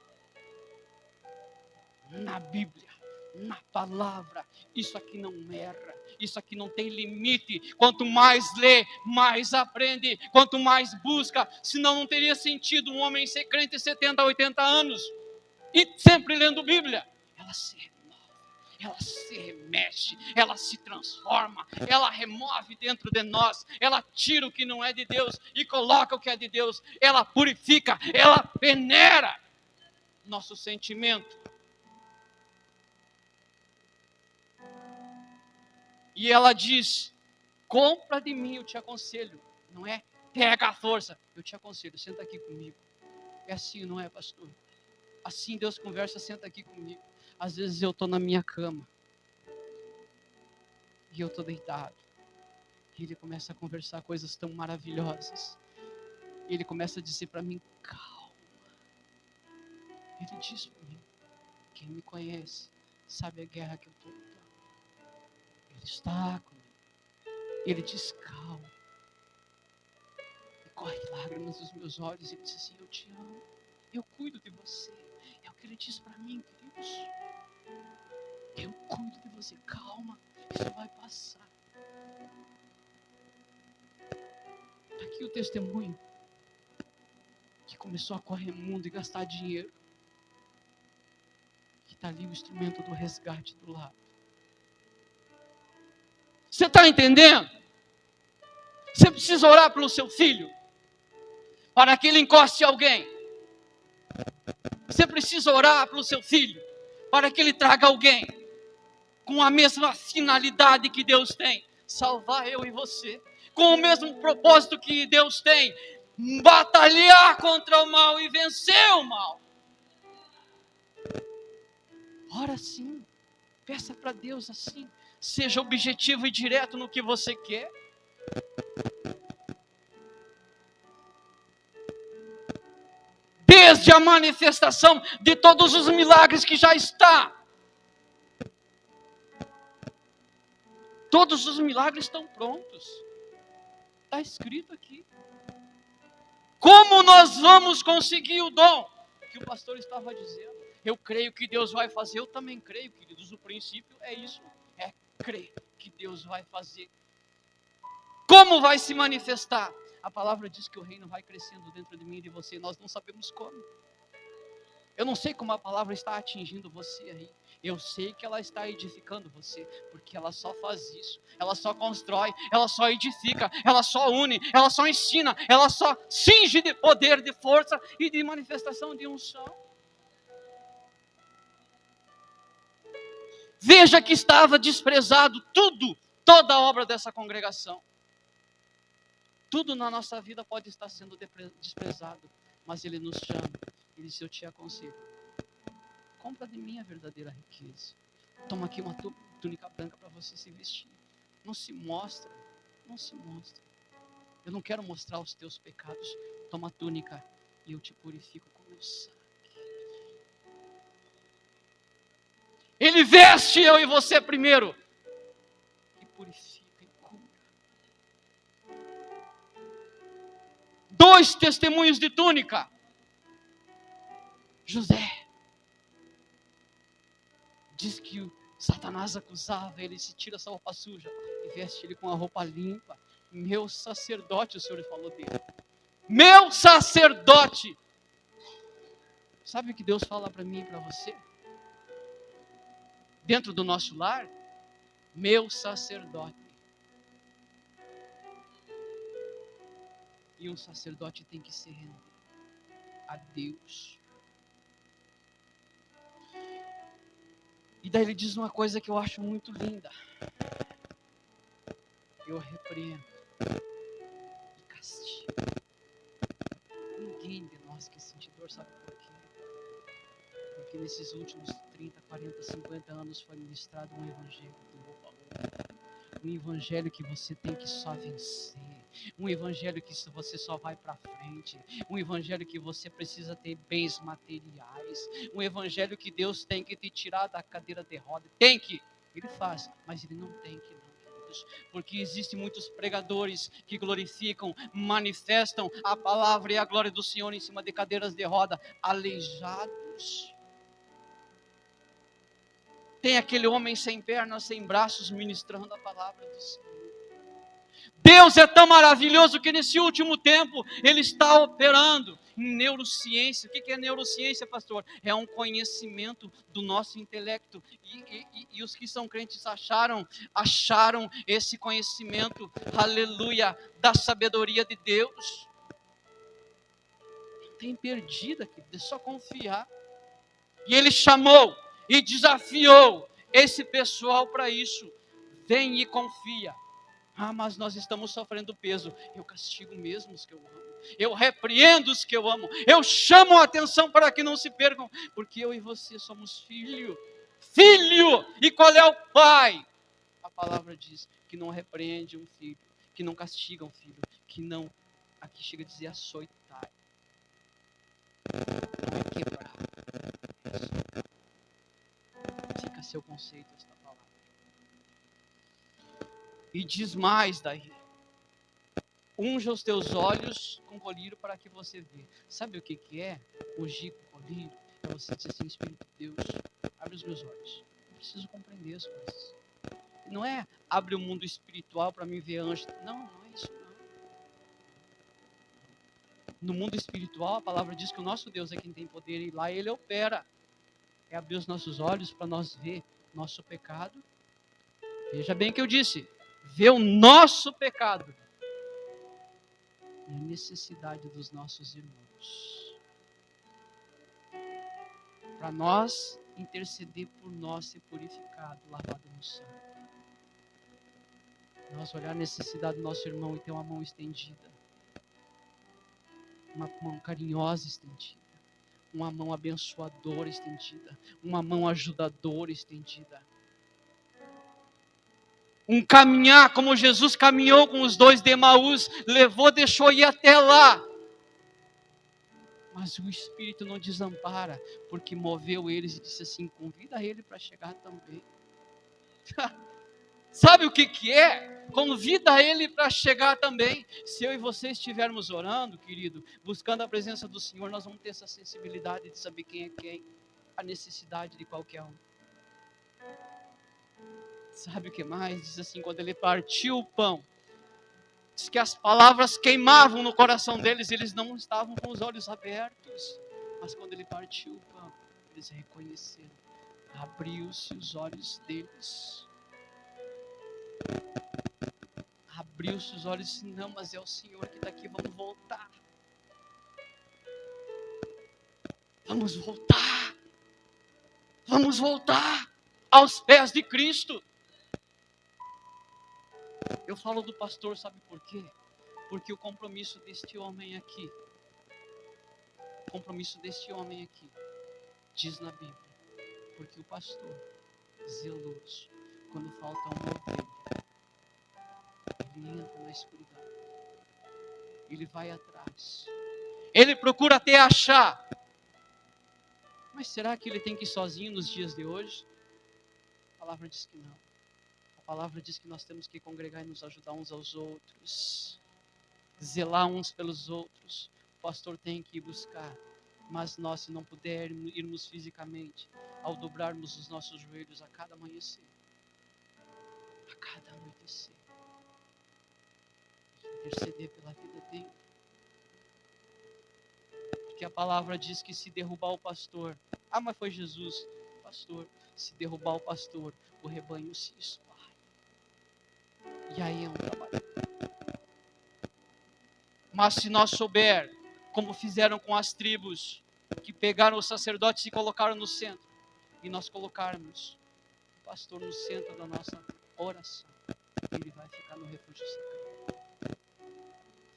na Bíblia, na palavra. Isso aqui não erra, isso aqui não tem limite. Quanto mais lê, mais aprende, quanto mais busca. Senão não teria sentido um homem ser crente 70, 80 anos e sempre lendo Bíblia. Ela se renova, ela se remexe, ela se transforma, ela remove dentro de nós, ela tira o que não é de Deus e coloca o que é de Deus, ela purifica, ela peneira nosso sentimento. E ela diz: compra de mim, eu te aconselho. Não é pega a força, eu te aconselho, senta aqui comigo. É assim, não é, pastor? Assim Deus conversa, senta aqui comigo. Às vezes eu estou na minha cama e eu estou deitado. E Ele começa a conversar coisas tão maravilhosas. E Ele começa a dizer para mim: calma. Ele diz para mim: quem me conhece sabe a guerra que eu estou lutando. Ele está comigo. Ele diz: calma. E corre lágrimas dos meus olhos. Ele diz assim: eu te amo. Eu cuido de você. É o que Ele diz para mim, queridos. Eu cuido de você. Calma. Isso vai passar. Está aqui o testemunho que começou a correr mundo e gastar dinheiro. Que está ali o instrumento do resgate do lado. Você está entendendo? Você precisa orar pelo seu filho, para que ele encoste alguém. Você precisa orar pelo seu filho, para que ele traga alguém, com a mesma finalidade que Deus tem, salvar eu e você, com o mesmo propósito que Deus tem, batalhar contra o mal e vencer o mal. Ora assim, peça para Deus assim, seja objetivo e direto no que você quer. Desde a manifestação de todos os milagres que já está. Todos os milagres estão prontos. Está escrito aqui. Como nós vamos conseguir o dom? Que o pastor estava dizendo. Eu creio que Deus vai fazer. Eu também creio, queridos. O princípio é isso. É crer que Deus vai fazer. Como vai se manifestar? A palavra diz que o reino vai crescendo dentro de mim e de você. Nós não sabemos como. Eu não sei como a palavra está atingindo você aí. Eu sei que ela está edificando você, porque ela só faz isso, ela só constrói, ela só edifica, ela só une, ela só ensina, ela só cinge de poder, de força e de manifestação de unção. Veja que estava desprezado tudo, toda a obra dessa congregação. Tudo na nossa vida pode estar sendo desprezado, mas Ele nos chama, Ele diz: eu te aconselho. Compra de mim a verdadeira riqueza. Toma aqui uma túnica branca para você se vestir. Não se mostra, não se mostra. Eu não quero mostrar os teus pecados. Toma a túnica e eu te purifico com meu sangue. Ele veste eu e você primeiro. E purifica e cura. 2 testemunhos de túnica. José. Diz que o Satanás acusava ele, se tira essa roupa suja e veste ele com a roupa limpa. Meu sacerdote, o Senhor falou dele. Meu sacerdote. Sabe o que Deus fala para mim e para você? Dentro do nosso lar, meu sacerdote. E um sacerdote tem que se render a Deus. E daí ele diz uma coisa que eu acho muito linda. Eu repreendo e castigo. Ninguém de nós que sente dor sabe por quê. Porque nesses últimos 30, 40, 50 anos foi ministrado um evangelho do valor. Um evangelho que você tem que só vencer. Um evangelho que você só vai para frente. Um evangelho que você precisa ter bens materiais. Um evangelho que Deus tem que te tirar da cadeira de roda. Tem que. Ele faz, mas ele não tem que não. aleijados, porque existem muitos pregadores que glorificam, manifestam a palavra e a glória do Senhor em cima de cadeiras de roda, aleijados. Tem aquele homem sem pernas, sem braços, ministrando a palavra do Senhor. Deus é tão maravilhoso que nesse último tempo Ele está operando em neurociência. O que é neurociência, pastor? É um conhecimento do nosso intelecto. E os que são crentes acharam esse conhecimento, aleluia, da sabedoria de Deus. Não tem perdida, querido, é só confiar. E Ele chamou e desafiou esse pessoal para isso. Vem e confia. Mas nós estamos sofrendo peso. Eu castigo mesmo os que eu amo. Eu repreendo os que eu amo. Eu chamo a atenção para que não se percam. Porque eu e você somos filho. Filho! E qual é o pai? A palavra diz que não repreende um filho. Que não castiga um filho. Que não, aqui chega a dizer açoitar. Não é quebrar. Fica seu conceito esta palavra. E diz mais daí. Unja os teus olhos com colírio para que você vê. Sabe o que é ungir com colírio? É você dizer assim, Espírito de Deus, abre os meus olhos. Eu preciso compreender as coisas. Não é abre o mundo espiritual para me ver anjo. Não é isso não. No mundo espiritual, a palavra diz que o nosso Deus é quem tem poder e lá Ele opera. É abrir os nossos olhos para nós ver nosso pecado. Veja bem o que eu disse. Ver o nosso pecado e a necessidade dos nossos irmãos. Para nós interceder por nós, ser purificado, lavado no sangue. Nós olhar a necessidade do nosso irmão e ter uma mão estendida. Uma mão carinhosa estendida. Uma mão abençoadora estendida. Uma mão ajudadora estendida. Um caminhar como Jesus caminhou com os dois de Emaús, levou, deixou ir até lá. Mas o Espírito não desampara, porque moveu eles e disse assim, convida ele para chegar também. Sabe o que é? Convida ele para chegar também. Se eu e você estivermos orando, querido, buscando a presença do Senhor, nós vamos ter essa sensibilidade de saber quem é quem, a necessidade de qualquer um. Sabe o que mais? Diz assim, quando ele partiu o pão, diz que as palavras queimavam no coração deles, eles não estavam com os olhos abertos, mas quando ele partiu o pão, eles reconheceram, abriu-se os olhos deles, abriu-se os olhos e disse, não, mas é o Senhor que está aqui, vamos voltar, vamos voltar aos pés de Cristo. Eu falo do pastor, sabe por quê? Porque o compromisso deste homem aqui, diz na Bíblia, porque o pastor, zeloso, quando falta uma ovelha, ele entra na escuridão, ele vai atrás, ele procura até achar, mas será que ele tem que ir sozinho nos dias de hoje? A palavra diz que não. A palavra diz que nós temos que congregar e nos ajudar uns aos outros, zelar uns pelos outros. O pastor tem que ir buscar, mas nós, se não pudermos irmos fisicamente, ao dobrarmos os nossos joelhos a cada amanhecer, a cada anoitecer, interceder pela vida dele. Porque a palavra diz que se derrubar o pastor, mas foi Jesus, pastor, se derrubar o pastor, o rebanho se espalha. E aí é um trabalho. Mas se nós souber, como fizeram com as tribos, que pegaram os sacerdotes e colocaram no centro, e nós colocarmos o pastor no centro da nossa oração, ele vai ficar no refúgio secreto.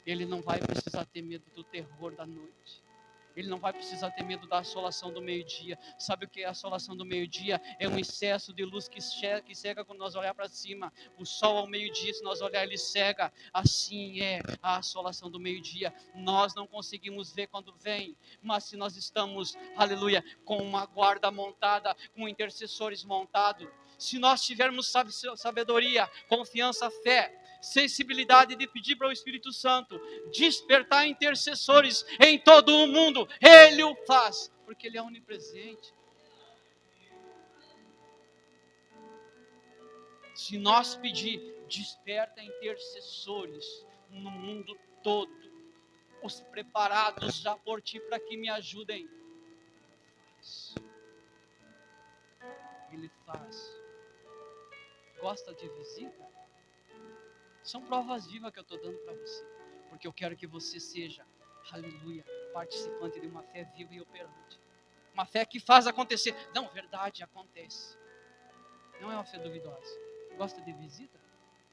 Ele não vai precisar ter medo do terror da noite. Ele não vai precisar ter medo da assolação do meio-dia. Sabe o que é a assolação do meio-dia? É um excesso de luz que cega quando nós olhar para cima. O sol ao meio-dia, se nós olhar, ele cega. Assim é a assolação do meio-dia. Nós não conseguimos ver quando vem, mas se nós estamos, aleluia, com uma guarda montada, com intercessores montados, Se nós tivermos sabedoria, confiança, fé, sensibilidade de pedir para o Espírito Santo despertar intercessores em todo o mundo, Ele o faz, porque Ele é onipresente. Se nós pedir, desperta intercessores no mundo todo, os preparados já por ti para que me ajudem. Ele faz. Gosta de visita? São provas vivas que eu estou dando para você, porque eu quero que você seja, aleluia, participante de uma fé viva e operante, uma fé que faz acontecer. Não, verdade, acontece. Não é uma fé duvidosa. Gosta de visita?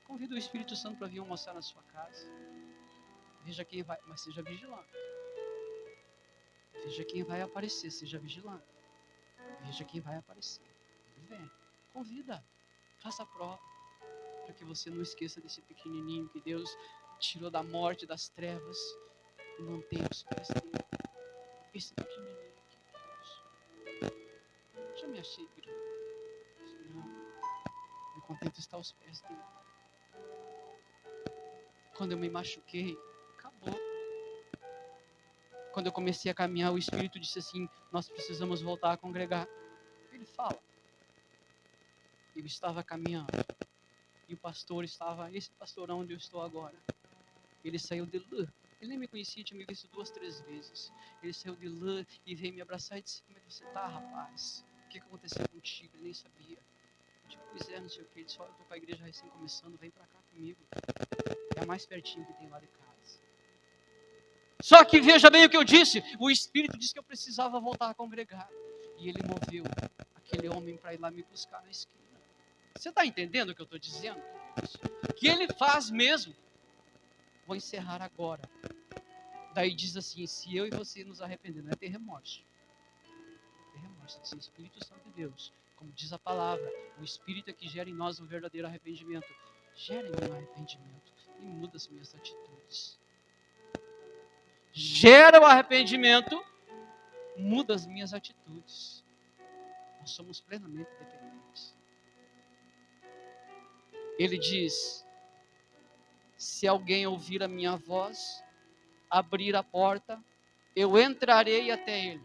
Convida o Espírito Santo para vir almoçar na sua casa. Veja quem vai, mas seja vigilante. Veja quem vai aparecer, seja vigilante. Veja quem vai aparecer. Vem, convida, faça a prova, para que você não esqueça desse pequenininho que Deus tirou da morte, das trevas, e mantenha os pés dele. Esse pequenininho aqui, Deus. Já me achei grande. Não, me contento estar aos pés dele. Quando eu me machuquei, acabou. Quando eu comecei a caminhar, o Espírito disse assim: nós precisamos voltar a congregar. Ele fala. Eu estava caminhando. E o pastor estava, esse pastor onde eu estou agora. Ele saiu de lá. Ele nem me conhecia, tinha me visto 2, 3 vezes. Ele saiu de lá e veio me abraçar e disse: como é que você está, rapaz? O que aconteceu contigo? Ele nem sabia. Eu disse: pois é, não sei o que. Ele disse: olha, eu estou com a igreja recém começando, vem para cá comigo. É a mais pertinho que tem lá de casa. Só que veja bem o que eu disse. O Espírito disse que eu precisava voltar a congregar. E ele moveu aquele homem para ir lá me buscar na esquina. Você está entendendo o que eu estou dizendo? Que ele faz mesmo. Vou encerrar agora. Daí diz assim: se eu e você nos arrepender, não é ter remorso. Ter remorso, é o Espírito Santo de Deus. Como diz a palavra, o Espírito é que gera em nós um verdadeiro arrependimento. Gera em mim um arrependimento e muda as minhas atitudes. Gera o arrependimento, muda as minhas atitudes. Nós somos plenamente dependentes. Ele diz: se alguém ouvir a minha voz, abrir a porta, eu entrarei até ele,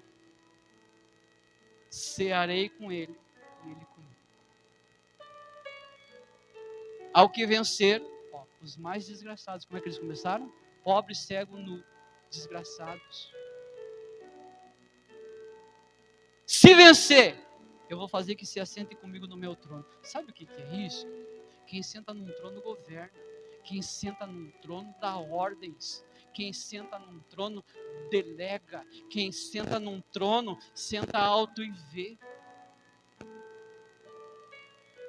cearei com ele e ele comigo. Ao que vencer, os mais desgraçados, como é que eles começaram? Pobre, cego, nu, desgraçados. Se vencer, eu vou fazer que se assente comigo no meu trono. Sabe o que é isso? Quem senta num trono governa. Quem senta num trono dá ordens. Quem senta num trono delega. Quem senta num trono senta alto e vê.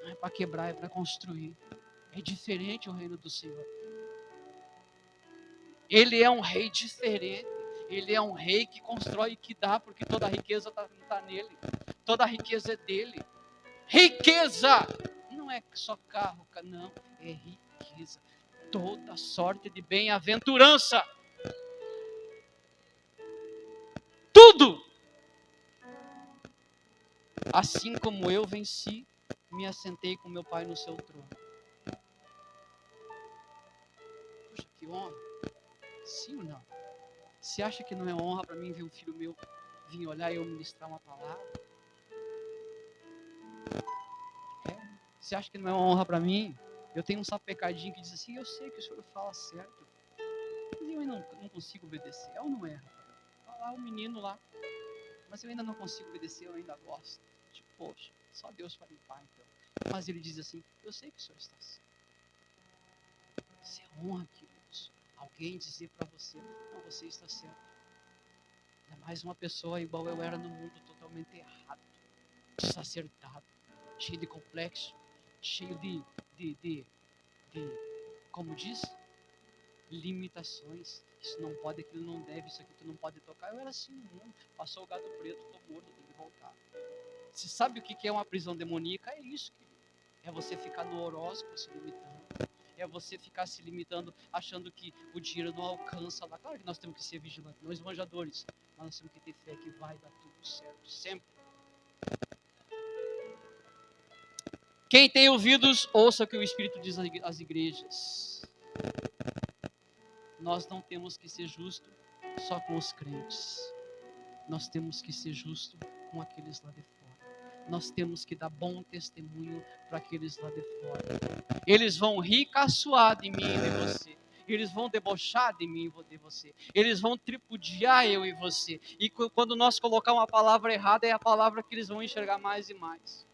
Não é para quebrar, é para construir. É diferente o reino do Senhor. Ele é um rei diferente. Ele é um rei que constrói e que dá, porque toda a riqueza está nele. Toda a riqueza é dele. Riqueza não é só carro, não. É riqueza. Toda sorte de bem-aventurança. Tudo. Assim como eu venci, me assentei com meu Pai no seu trono. Puxa, que honra. Sim ou não? Você acha que não é honra para mim ver um filho meu vir olhar e eu ministrar uma palavra? Você acha que não é uma honra para mim? Eu tenho um sapecadinho que diz assim: eu sei que o senhor fala certo, mas eu ainda não consigo obedecer. É ou não é, Rafael? Está lá o menino lá, mas eu ainda não consigo obedecer, eu ainda gosto. Tipo, poxa, só Deus para limpar então. Mas ele diz assim: eu sei que o senhor está certo. Isso é honra, queridos. Alguém dizer para você: não, você está certo. É mais uma pessoa igual eu era no mundo, totalmente errado, desacertado, cheio de complexo, cheio de como diz? Limitações. Isso não pode, aquilo não deve, isso aqui tu não pode tocar. Eu era assim no mundo. Passou o gado preto, estou morto, tenho que voltar. Você sabe o que é uma prisão demoníaca? É isso, querido. É você ficar no horóscopo se limitando. É você ficar se limitando, achando que o dinheiro não alcança lá. Claro que nós temos que ser vigilantes, não esbanjadores. Mas nós temos que ter fé que vai dar tudo certo, sempre. Quem tem ouvidos, ouça o que o Espírito diz às igrejas. Nós não temos que ser justos só com os crentes. Nós temos que ser justos com aqueles lá de fora. Nós temos que dar bom testemunho para aqueles lá de fora. Eles vão rir, caçoar de mim e de você. Eles vão debochar de mim e de você. Eles vão tripudiar eu e você. E quando nós colocar uma palavra errada, é a palavra que eles vão enxergar mais e mais.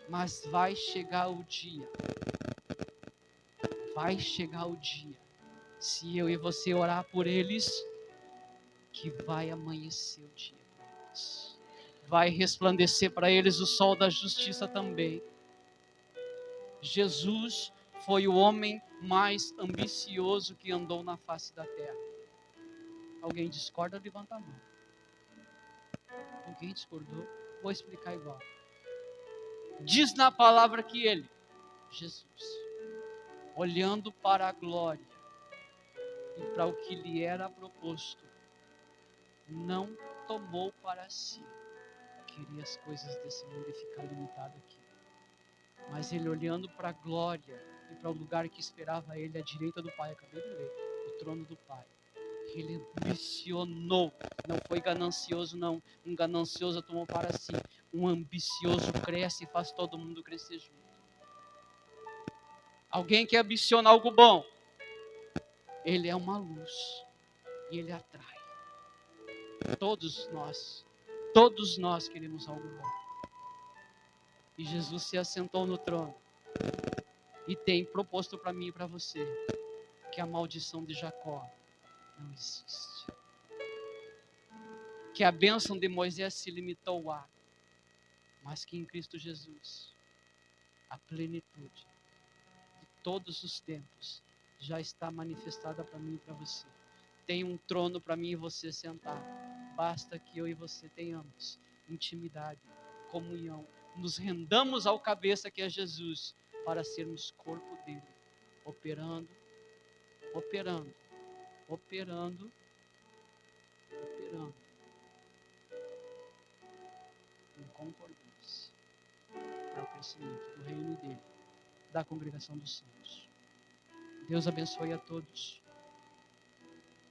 Mas vai chegar o dia. Vai chegar o dia. Se eu e você orar por eles, que vai amanhecer o dia para eles. Vai resplandecer para eles o sol da justiça também. Jesus foi o homem mais ambicioso que andou na face da terra. Alguém discorda? Levanta a mão. Alguém discordou? Vou explicar igual. Diz na palavra que ele, Jesus, olhando para a glória e para o que lhe era proposto, não tomou para si. Queria as coisas desse mundo e ficar limitado aqui. Mas ele olhando para a glória e para o lugar que esperava ele, à direita do Pai, acabei de ler, o trono do Pai. Ele ambicionou, não foi ganancioso não, um ganancioso tomou para si, um ambicioso cresce e faz todo mundo crescer junto. Alguém que ambiciona algo bom, ele é uma luz e ele atrai. Todos nós queremos algo bom. E Jesus se assentou no trono e tem proposto para mim e para você que a maldição de Jacó não existe. Que a bênção de Moisés se limitou a, mas que em Cristo Jesus a plenitude de todos os tempos já está manifestada para mim e para você. Tem um trono para mim e você sentar. Basta que eu e você tenhamos intimidade, comunhão, nos rendamos ao cabeça que é Jesus, para sermos corpo dele, operando em concordância para o crescimento do reino dele, da congregação dos santos. Deus abençoe a todos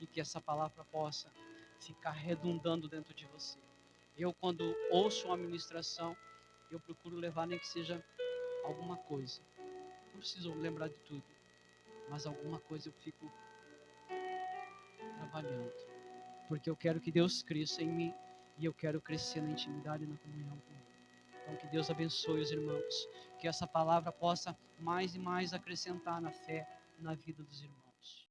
e que essa palavra possa ficar redundando dentro de você. Eu, quando ouço uma ministração, eu procuro levar nem que seja alguma coisa. Não preciso lembrar de tudo, mas alguma coisa eu fico trabalhando, porque eu quero que Deus cresça em mim e eu quero crescer na intimidade e na comunhão com Ele. Então que Deus abençoe os irmãos, que essa palavra possa mais e mais acrescentar na fé, na vida dos irmãos.